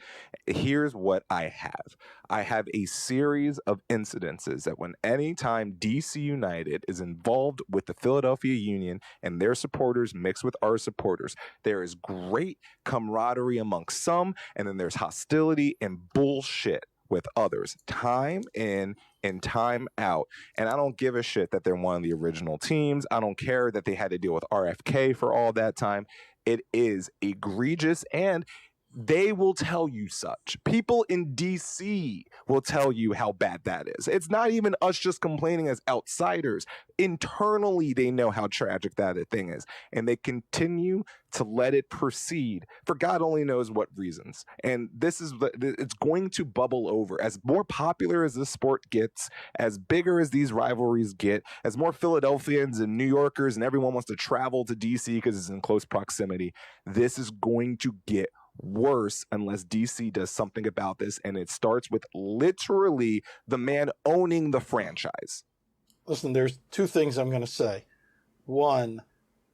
Here's what I have. I have a series of incidences that when anytime DC United is involved with the Philadelphia Union and their supporters mixed with our supporters, there is great camaraderie amongst some, and then there's hostility and bullshit with others, time in and time out. And I don't give a shit that they're one of the original teams. I don't care that they had to deal with RFK for all that time. It is egregious, and they will tell you such. People in DC will tell you how bad that is. It's not even us just complaining as outsiders. Internally, they know how tragic that thing is, and they continue to let it proceed for God only knows what reasons. And it's going to bubble over. As more popular as this sport gets, as bigger as these rivalries get, as more Philadelphians and New Yorkers and everyone wants to travel to DC because it's in close proximity, this is going to get worse unless DC does something about this, and it starts with literally the man owning the franchise. Listen, there's two things I'm going to say. One,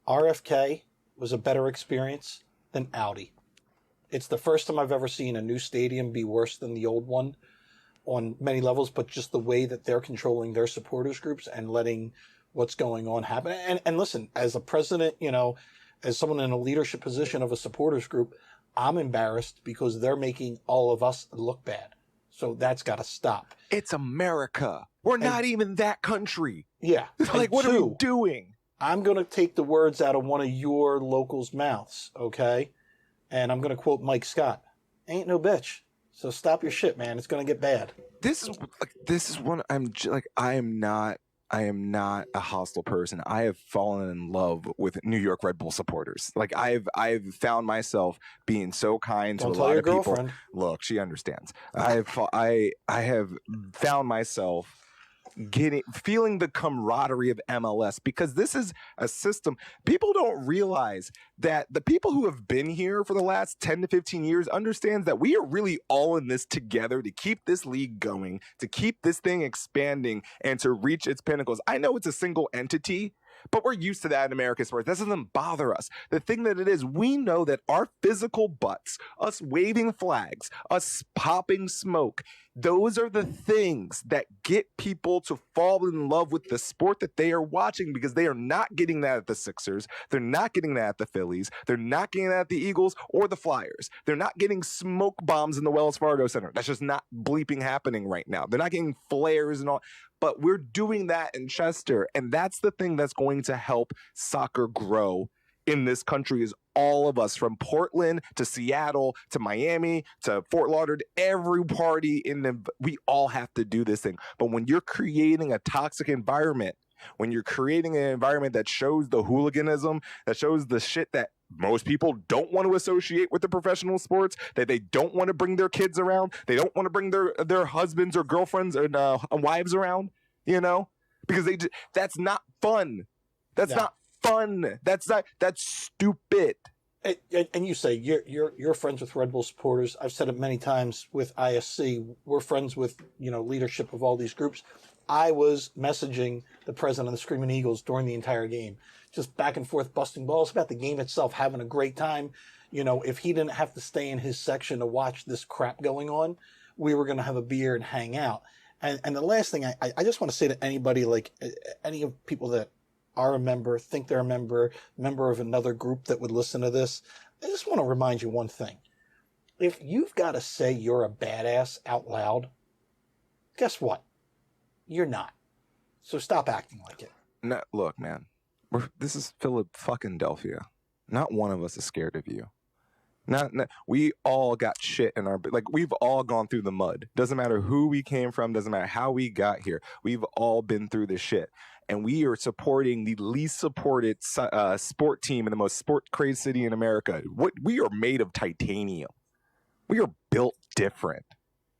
RFK was a better experience than Audi. It's the first time I've ever seen a new stadium be worse than the old one on many levels, but just the way that they're controlling their supporters groups and letting what's going on happen. And listen, as a president, as someone in a leadership position of a supporters group, I'm embarrassed because they're making all of us look bad. So that's got to stop. It's America. We're not even that country. Yeah. Like, what are we doing? I'm going to take the words out of one of your locals' mouths, okay? And I'm going to quote Mike Scott. Ain't no bitch. So stop your shit, man. It's going to get bad. This is one I am not a hostile person. I have fallen in love with New York Red Bull supporters. Like I've found myself being so kind to a lot of people. Girlfriend. Look, she understands. I have found myself feeling the camaraderie of MLS because this is a system. People don't realize that the people who have been here for the last 10 to 15 years understands that we are really all in this together to keep this league going, to keep this thing expanding and to reach its pinnacles. I know it's a single entity, But we're used to that in American sports. That doesn't bother us. The thing that it is, we know that our physical butts, us waving flags, us popping smoke, those are the things that get people to fall in love with the sport that they are watching, because they are not getting that at the Sixers. They're not getting that at the Phillies. They're not getting that at the Eagles or the Flyers. They're not getting smoke bombs in the Wells Fargo Center. That's just not bleeping happening right now. They're not getting flares and all. But we're doing that in Chester, and that's the thing that's going to help soccer grow in this country, is all of us, from Portland to Seattle to Miami to Fort Lauderdale, every party we all have to do this thing. But when you're creating a toxic environment, when you're creating an environment that shows the hooliganism, that shows the shit that most people don't want to associate with the professional sports, that they don't want to bring their kids around, they don't want to bring their husbands or girlfriends and wives around, because that's not fun. That's not fun. That's stupid. And you say you're friends with Red Bull supporters. I've said it many times with ISC. We're friends with leadership of all these groups. I was messaging the president of the Screaming Eagles during the entire game, just back and forth, busting balls about the game itself, having a great time. If he didn't have to stay in his section to watch this crap going on, we were going to have a beer and hang out. And the last thing I just want to say to anybody, like any of people that are a member, think they're a member of another group that would listen to this, I just want to remind you one thing. If you've got to say you're a badass out loud, guess what? You're not. So stop acting like it. No, look, man. This is Philadelphia. Not one of us is scared of you. Not we all got shit in our, we've all gone through the mud. Doesn't matter who we came from, doesn't matter how we got here. We've all been through the shit. And we are supporting the least supported sport team in the most sport-crazed city in America. We are made of titanium. We are built different.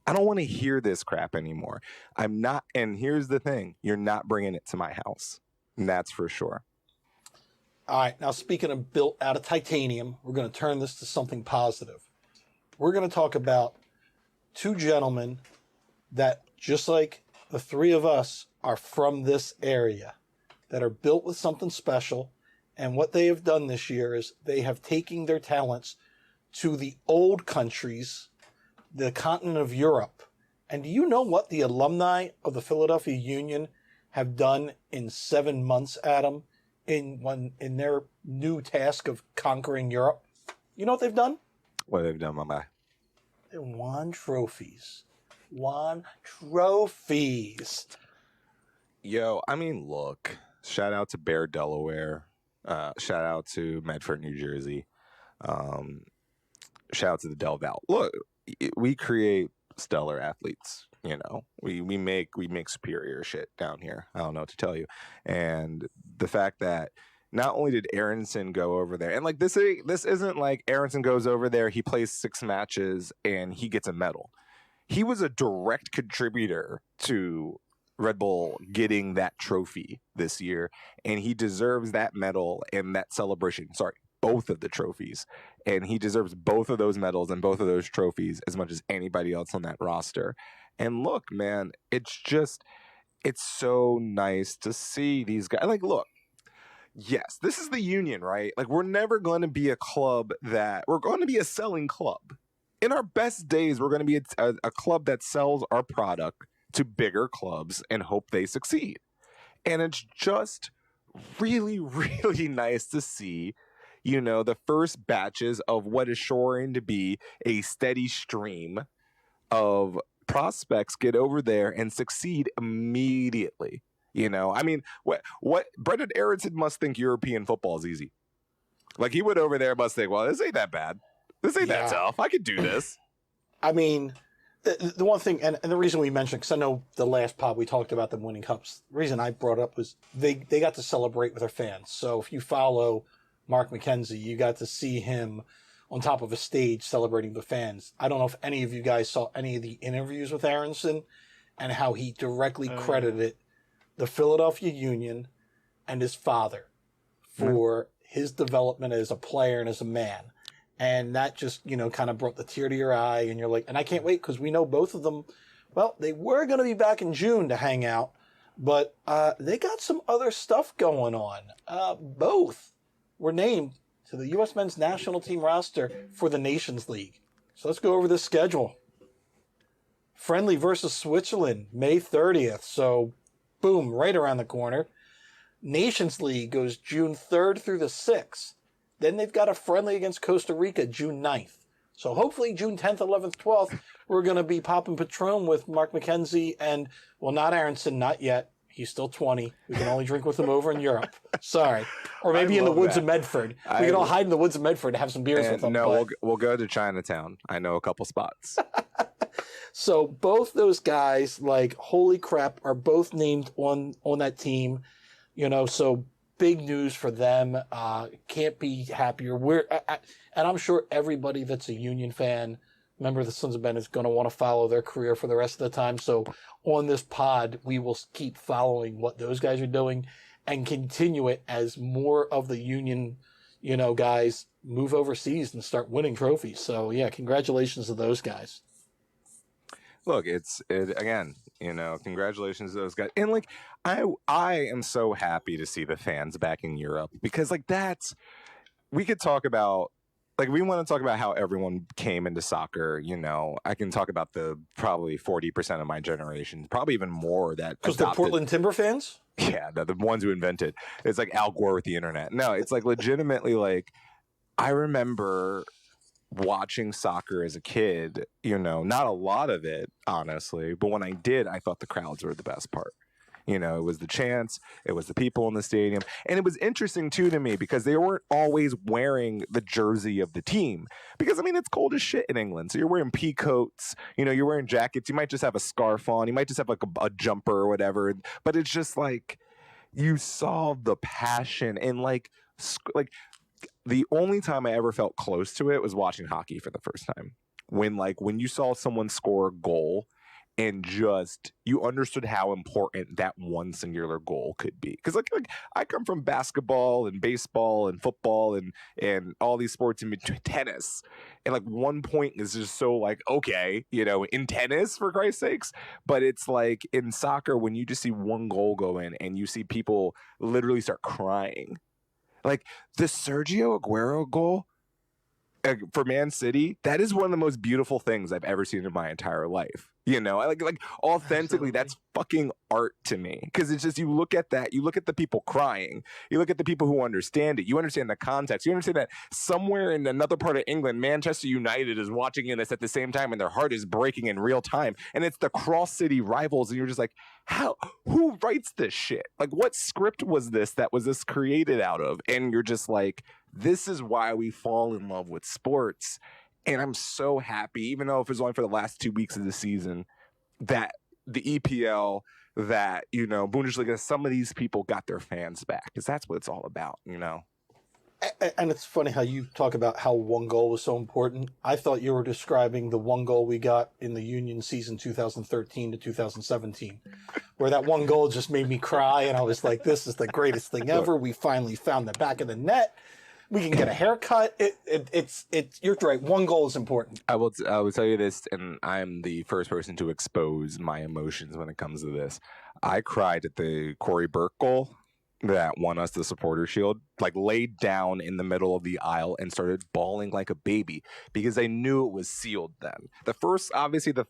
I don't want to hear this crap anymore. I'm not, and here's the thing. You're not bringing it to my house. And that's for sure. All right, now speaking of built out of titanium, we're going to turn this to something positive. We're going to talk about two gentlemen that, just like the three of us, are from this area, that are built with something special. And what they have done this year is they have taken their talents to the old countries, the continent of Europe. And do you know what the alumni of the Philadelphia Union have done in 7 months, Adam? In their new task of conquering Europe, you know what they've done? What they've done, my man? They won trophies. Won trophies. Yo, I mean, look. Shout out to Bear, Delaware. Shout out to Medford, New Jersey. Shout out to the Del Val. Look, we create stellar athletes. We make superior shit down here. I don't know what to tell you. And the fact that not only did Aronson go over there, and this isn't like Aronson goes over there, he plays 6 matches and he gets a medal. He was a direct contributor to Red Bull getting that trophy this year, and he deserves that medal and that celebration. Sorry, both of the trophies. And he deserves both of those medals and both of those trophies as much as anybody else on that roster. And look, man, it's so nice to see these guys. Look, yes, this is the Union, right? We're never going to be a club we're going to be a selling club. In our best days, we're going to be a club that sells our product to bigger clubs and hope they succeed. And it's just really, really nice to see, the first batches of what is shoring to be a steady stream of prospects get over there and succeed immediately. I mean, what Brendan Aronson must think European football is easy. He went over there and must think, well, this ain't that bad. This ain't that tough. I could do this. I mean, the one thing, and the reason we mentioned, because I know the last pod we talked about them winning cups, the reason I brought up was they got to celebrate with their fans. So if you follow Mark McKenzie, you got to see him on top of a stage celebrating the fans. I don't know if any of you guys saw any of the interviews with Aronson and how he directly credited the Philadelphia Union and his father for his development as a player and as a man. And that just, kind of brought the tear to your eye. And you're like, and I can't wait because we know both of them, well, they were going to be back in June to hang out. But they got some other stuff going on. Both were named to the U.S. men's national team roster for the Nations League. So let's go over the schedule. Friendly versus Switzerland, May 30th. So, boom, right around the corner. Nations League goes June 3rd through the 6th. Then they've got a friendly against Costa Rica, June 9th. So hopefully June 10th, 11th, 12th, we're going to be popping Patron with Mark McKenzie and, well, not Aronson, not yet. He's still 20. We can only drink with him over in Europe. Sorry. Or maybe in the woods of Medford. We can all hide in the woods of Medford and have some beers with him. No, we'll go to Chinatown. I know a couple spots. So both those guys, like, holy crap, are both named on that team. You know, so big news for them. Can't be happier. And I'm sure everybody that's a Union fan, member of the Sons of Ben, is going to want to follow their career for the rest of the time. So on this pod, we will keep following what those guys are doing and continue it as more of the Union, you know, guys move overseas and start winning trophies. So yeah, congratulations to those guys. Look, again, you know, congratulations to those guys. And like, I am so happy to see the fans back in Europe because like we could talk about, like, we want to talk about how everyone came into soccer. You know, I can talk about the probably 40% of my generation, probably even more that because the Portland Timber fans. Yeah, the ones who invented. It's like Al Gore with the internet. No, it's like legitimately like I remember watching soccer as a kid. You know, not a lot of it, honestly, but when I did, I thought the crowds were the best part. You know, it was the chants, it was the people in the stadium. And it was interesting, too, to me because they weren't always wearing the jersey of the team. Because, I mean, it's cold as shit in England. So you're wearing pea coats, you know, you're wearing jackets. You might just have a scarf on. You might just have like a jumper or whatever. But it's just like you saw the passion and like the only time I ever felt close to it was watching hockey for the first time. When you saw someone score a goal and just you understood how important that one singular goal could be. Because like I come from basketball and baseball and football and all these sports in between, tennis. And like one point is just so like, okay, you know, in tennis for Christ's sakes. But it's like in soccer when you just see one goal go in and you see people literally start crying. Like the Sergio Aguero goal for Man City, that is one of the most beautiful things I've ever seen in my entire life. You know, like authentically, that's fucking art to me. Because it's just, you look at that, you look at the people crying, you look at the people who understand it, you understand the context, you understand that somewhere in another part of England, Manchester United is watching this at the same time and their heart is breaking in real time. And it's the cross-city rivals. And you're just like, who writes this shit? Like, what script was this created out of? And you're just like, this is why we fall in love with sports. And I'm so happy, even though if it's only for the last 2 weeks of the season, that the EPL, that, you know, Bundesliga, some of these people got their fans back. Because that's what it's all about, you know? And it's funny how you talk about how one goal was so important. I thought you were describing the one goal we got in the Union season 2013 to 2017, where that one goal just made me cry. And I was like, this is the greatest thing ever. We finally found the back of the net. We can get a haircut. It's you're right. One goal is important. I will tell you this, and I'm the first person to expose my emotions when it comes to this. I cried at the Corey Burke goal that won us the Supporter Shield, like laid down in the middle of the aisle and started bawling like a baby because I knew it was sealed then. The first, obviously the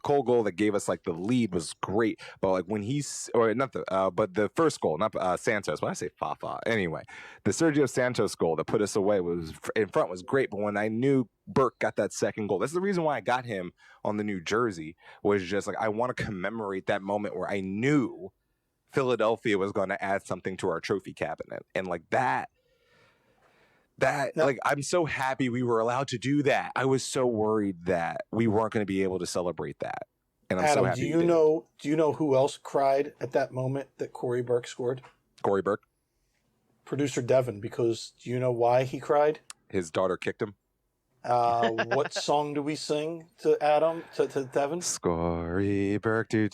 Cole goal that gave us like the lead was great, but like when but the first goal, not Santos, why did I say Fafa? Anyway, the Sergio Santos goal that put us away was in front was great, but when I knew Burke got that second goal, that's the reason why I got him on the new jersey, was just like, I want to commemorate that moment where I knew Philadelphia was going to add something to our trophy cabinet. And like that, like, I'm so happy we were allowed to do that. I was so worried that we weren't going to be able to celebrate that. And I'm Adam, so happy. do you know who else cried at that moment that Corey Burke scored? Corey Burke? Producer Devin, because do you know why he cried? His daughter kicked him. What song do we sing to Adam, to Devin? Scory, Burke, do,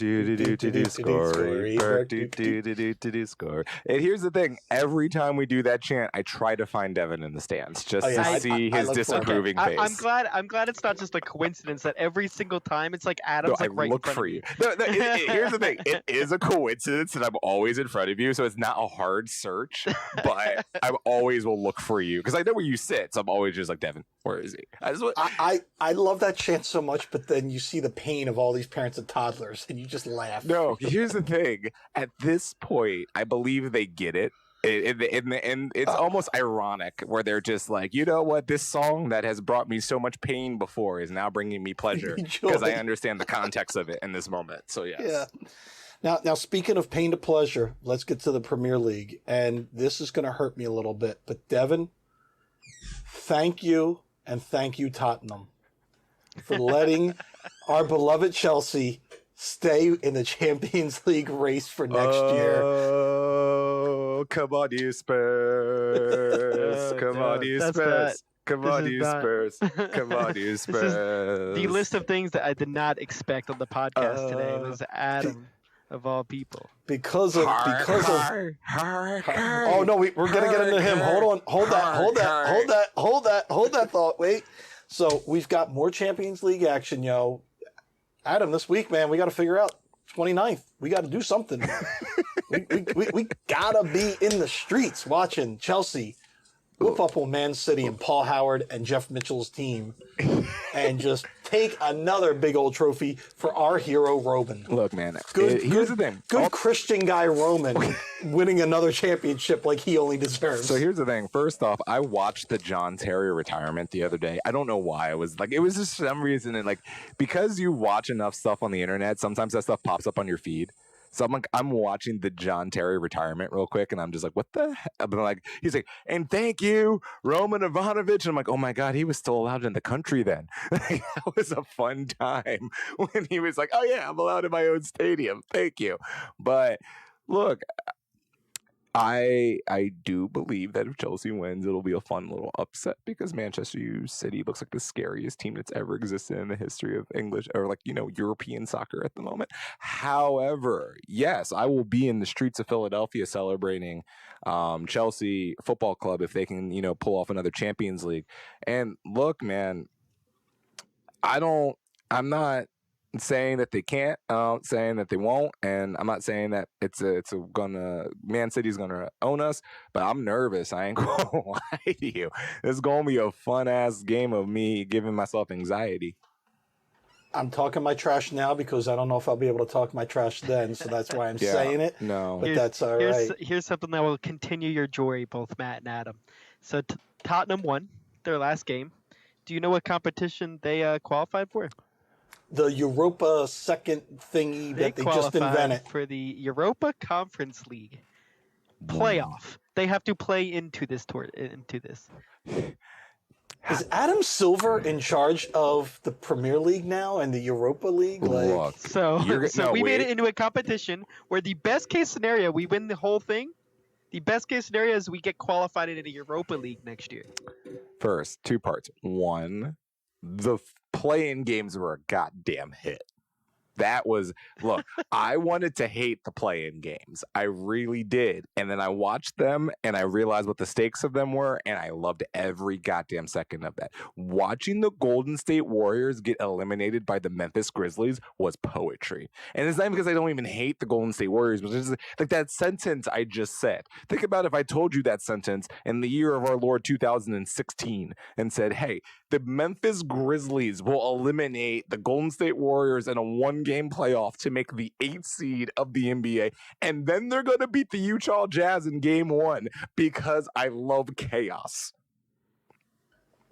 Scory, Burke, do, score. And here's the thing: every time we do that chant, I try to find Devin in the stands just to see his disapproving face. I'm glad it's not just a coincidence that every single time it's like Adam's I right look in front for of you. Here's the thing: it is a coincidence that I'm always in front of you, so it's not a hard search. But I always will look for you because I know where you sit. So I'm always just like, Devin, where is he? I love that chant so much, but then you see the pain of all these parents and toddlers, and you just laugh. No, here's the thing. At this point, I believe they get it. And it's almost ironic where they're just like, you know what? This song that has brought me so much pain before is now bringing me pleasure because I understand the context of it in this moment. So, yes. Yeah. Now, speaking of pain to pleasure, let's get to the Premier League. And this is going to hurt me a little bit. But, Devin, thank you, and thank you, Tottenham, for letting our beloved Chelsea stay in the Champions League race for next year. Oh, come on, you Spurs. Come on, you Spurs. Come on, you Spurs. Come on, you Spurs. This is the list of things that I did not expect on the podcast today. It was Adam, of all people. Because of oh no, we're gonna get into him. Hold that thought. Wait. So we've got more Champions League action, yo. Adam, this week, man, we got to figure out 29th. We got to do something. we gotta be in the streets watching Chelsea whoop up on Man City and Paul Howard and Jeff Mitchell's team, and just take another big old trophy for our hero Roman. Look, man, here's the thing. Good Christian guy Roman winning another championship like he only deserves. So here's the thing. First off, I watched the John Terry retirement the other day. I don't know why. It was just for some reason, and because you watch enough stuff on the internet, sometimes that stuff pops up on your feed. So I'm watching the John Terry retirement real quick, and I'm just like, what the heck? I'm like, he's like, and thank you, Roman Ivanovic. And I'm like, oh my God, he was still allowed in the country then. That was a fun time when he was like, oh yeah, I'm allowed in my own stadium. Thank you. But look, I do believe that if Chelsea wins, it'll be a fun little upset because Manchester City looks like the scariest team that's ever existed in the history of English or European soccer at the moment. However, yes, I will be in the streets of Philadelphia celebrating Chelsea Football Club if they can, pull off another Champions League. And look, man, I'm not saying that they can't, saying that they won't, and I'm not saying that Man City's gonna own us, but I'm nervous. I ain't gonna lie to you. It's gonna be a fun ass game of me giving myself anxiety. I'm talking my trash now because I don't know if I'll be able to talk my trash then, so that's why I'm saying it. No, but that's all right. Here's something that will continue your joy, both Matt and Adam. So Tottenham won their last game. Do you know what competition they qualified for? The Europa second thingy that they just invented. For the Europa Conference League playoff. They have to play into this Is Adam Silver in charge of the Premier League now and the Europa League? Look, we made it into a competition where the best case scenario, we win the whole thing. The best case scenario is we get qualified into the Europa League next year. First, two parts. One, the play-in games were a goddamn hit. Look, I wanted to hate the play-in games. I really did. And then I watched them and I realized what the stakes of them were, and I loved every goddamn second of that. Watching the Golden State Warriors get eliminated by the Memphis Grizzlies was poetry. And it's not because I don't even hate the Golden State Warriors, but it's just like that sentence I just said. Think about if I told you that sentence in the year of our Lord 2016 and said, hey, the Memphis Grizzlies will eliminate the Golden State Warriors in a one-game playoff to make the 8th seed of the NBA, and then they're going to beat the Utah Jazz in game 1 because I love chaos.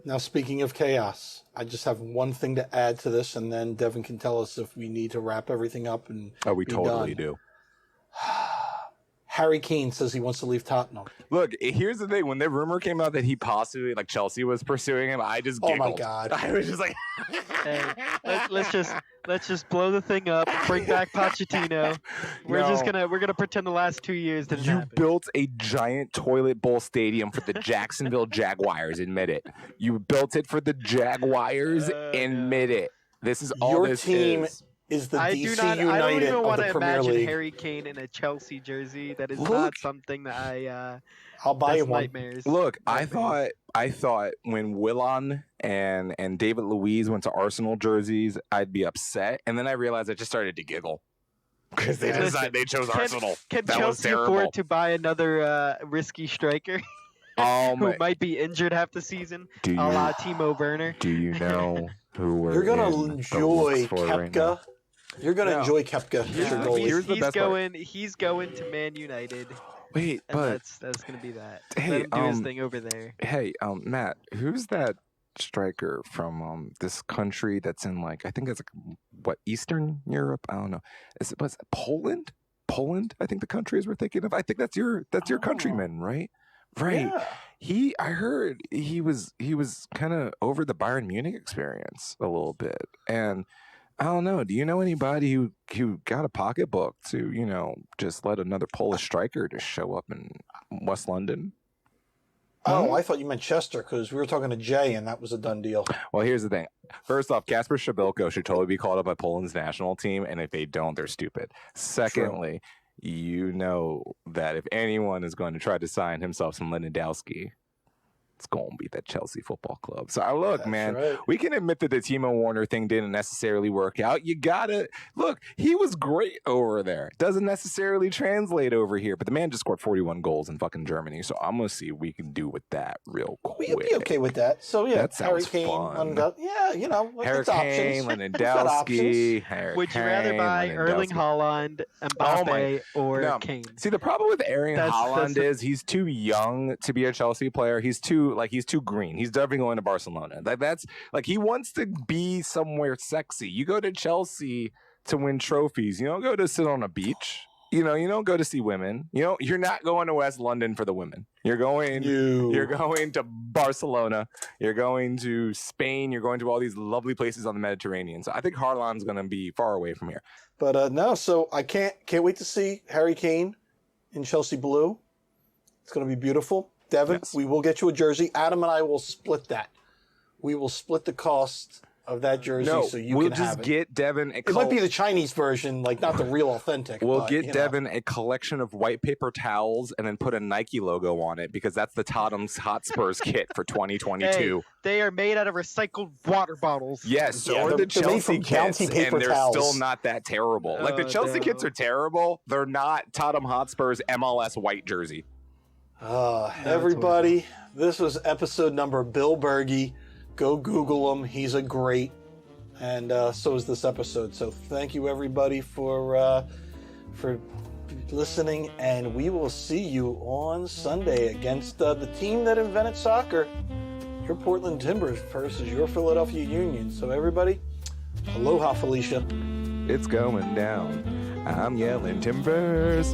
Now, speaking of chaos, I just have one thing to add to this, and then Devin can tell us if we need to wrap everything up and we totally do. Harry Kane says he wants to leave Tottenham. Look, here's the thing. When the rumor came out that he possibly, like Chelsea was pursuing him, I just giggled. Oh my God. I was just like, Hey, let's just blow the thing up. Bring back Pochettino. We're gonna pretend the last 2 years didn't you happen. built a giant toilet bowl stadium for the Jacksonville Jaguars. Admit it. You built it for the Jaguars. Admit it. This is all Your this team is. the I DC don't United even of want the to Premier imagine League. Harry Kane in a Chelsea jersey. That is Look. not something that I'll buy you that's one. nightmares. Look, Nightmares. I thought when Willon and David Luiz went to Arsenal jerseys, I'd be upset, and then I realized I just started to giggle because they Listen, decided they chose Arsenal. Can That was Chelsea terrible. afford to buy another risky striker who might be injured half the season, do a you la Timo Werner? do you know who we're You're gonna in the enjoy looks for right now? Kepka. You're gonna No. enjoy Kepka. Here's your the- goalie. here's the best part. He's going to Man United, Wait, and but that's gonna be that. hey, Let him do his thing over there. hey, Matt, who's that striker from this country that's in like I think it's like what Eastern Europe? I don't know. Was it Poland? Poland, I think the country is we're thinking of. I think that's your countryman, right? Right. Yeah. I heard he was kind of over the Bayern Munich experience a little bit, and I don't know. Do you know anybody who got a pocketbook to just let another Polish striker just show up in West London? Oh, I thought you meant Chester because we were talking to Jay and that was a done deal. Well, here's the thing. First off, Kasper Szabelko should totally be called up by Poland's national team, and if they don't, they're stupid. Secondly, you know that if anyone is going to try to sign himself some Lewandowski, it's going to be that Chelsea Football Club. So, look, That's man, right. we can admit that the Timo Werner thing didn't necessarily work out. You got to look, he was great over there. Doesn't necessarily translate over here, but the man just scored 41 goals in fucking Germany. So, I'm going to see what we can do with that real quick. We'd be okay with that. So yeah, That Harry sounds Kane. fun. It's options. Kane, It's got options. Lewandowski, Harry Would you rather Kane, buy Erling Lewandowski. Haaland, Oh my- Mbappe, or No. Kane? See, the problem with Erling That's Haaland the- is he's too young to be a Chelsea player. He's too green. He's definitely going to Barcelona. That's like he wants to be somewhere sexy. You go to Chelsea to win trophies. You don't go to sit on a beach. You don't go to see women. You're not going to West London for the women. You're going to Barcelona. You're going to Spain. You're going to all these lovely places on the Mediterranean. So I think Haaland's going to be far away from here. But no, so I can't wait to see Harry Kane in Chelsea blue. It's going to be beautiful. Devin, Yes. we will get you a jersey. Adam and I will split that. We will split the cost of that jersey No, so you we'll can just have it. get Devin. It might be the Chinese version, like not the real authentic. We'll but, get Devin a collection of white paper towels and then put a Nike logo on it because that's the Tottenham's Hotspurs kit for 2022. They are made out of recycled water bottles. Yes, so Yeah, are they're the made Chelsea from Bounty kits, paper and they're towels. still not that terrible. Like the Oh, Chelsea no. kits are terrible. They're not Tottenham Hotspurs MLS white jersey. Everybody, this was episode number Bill Berge. Go Google him. He's a great. And so is this episode. So thank you, everybody, for listening. And we will see you on Sunday against the team that invented soccer. Your Portland Timbers versus your Philadelphia Union. So everybody, aloha, Felicia. It's going down. I'm yelling Timbers.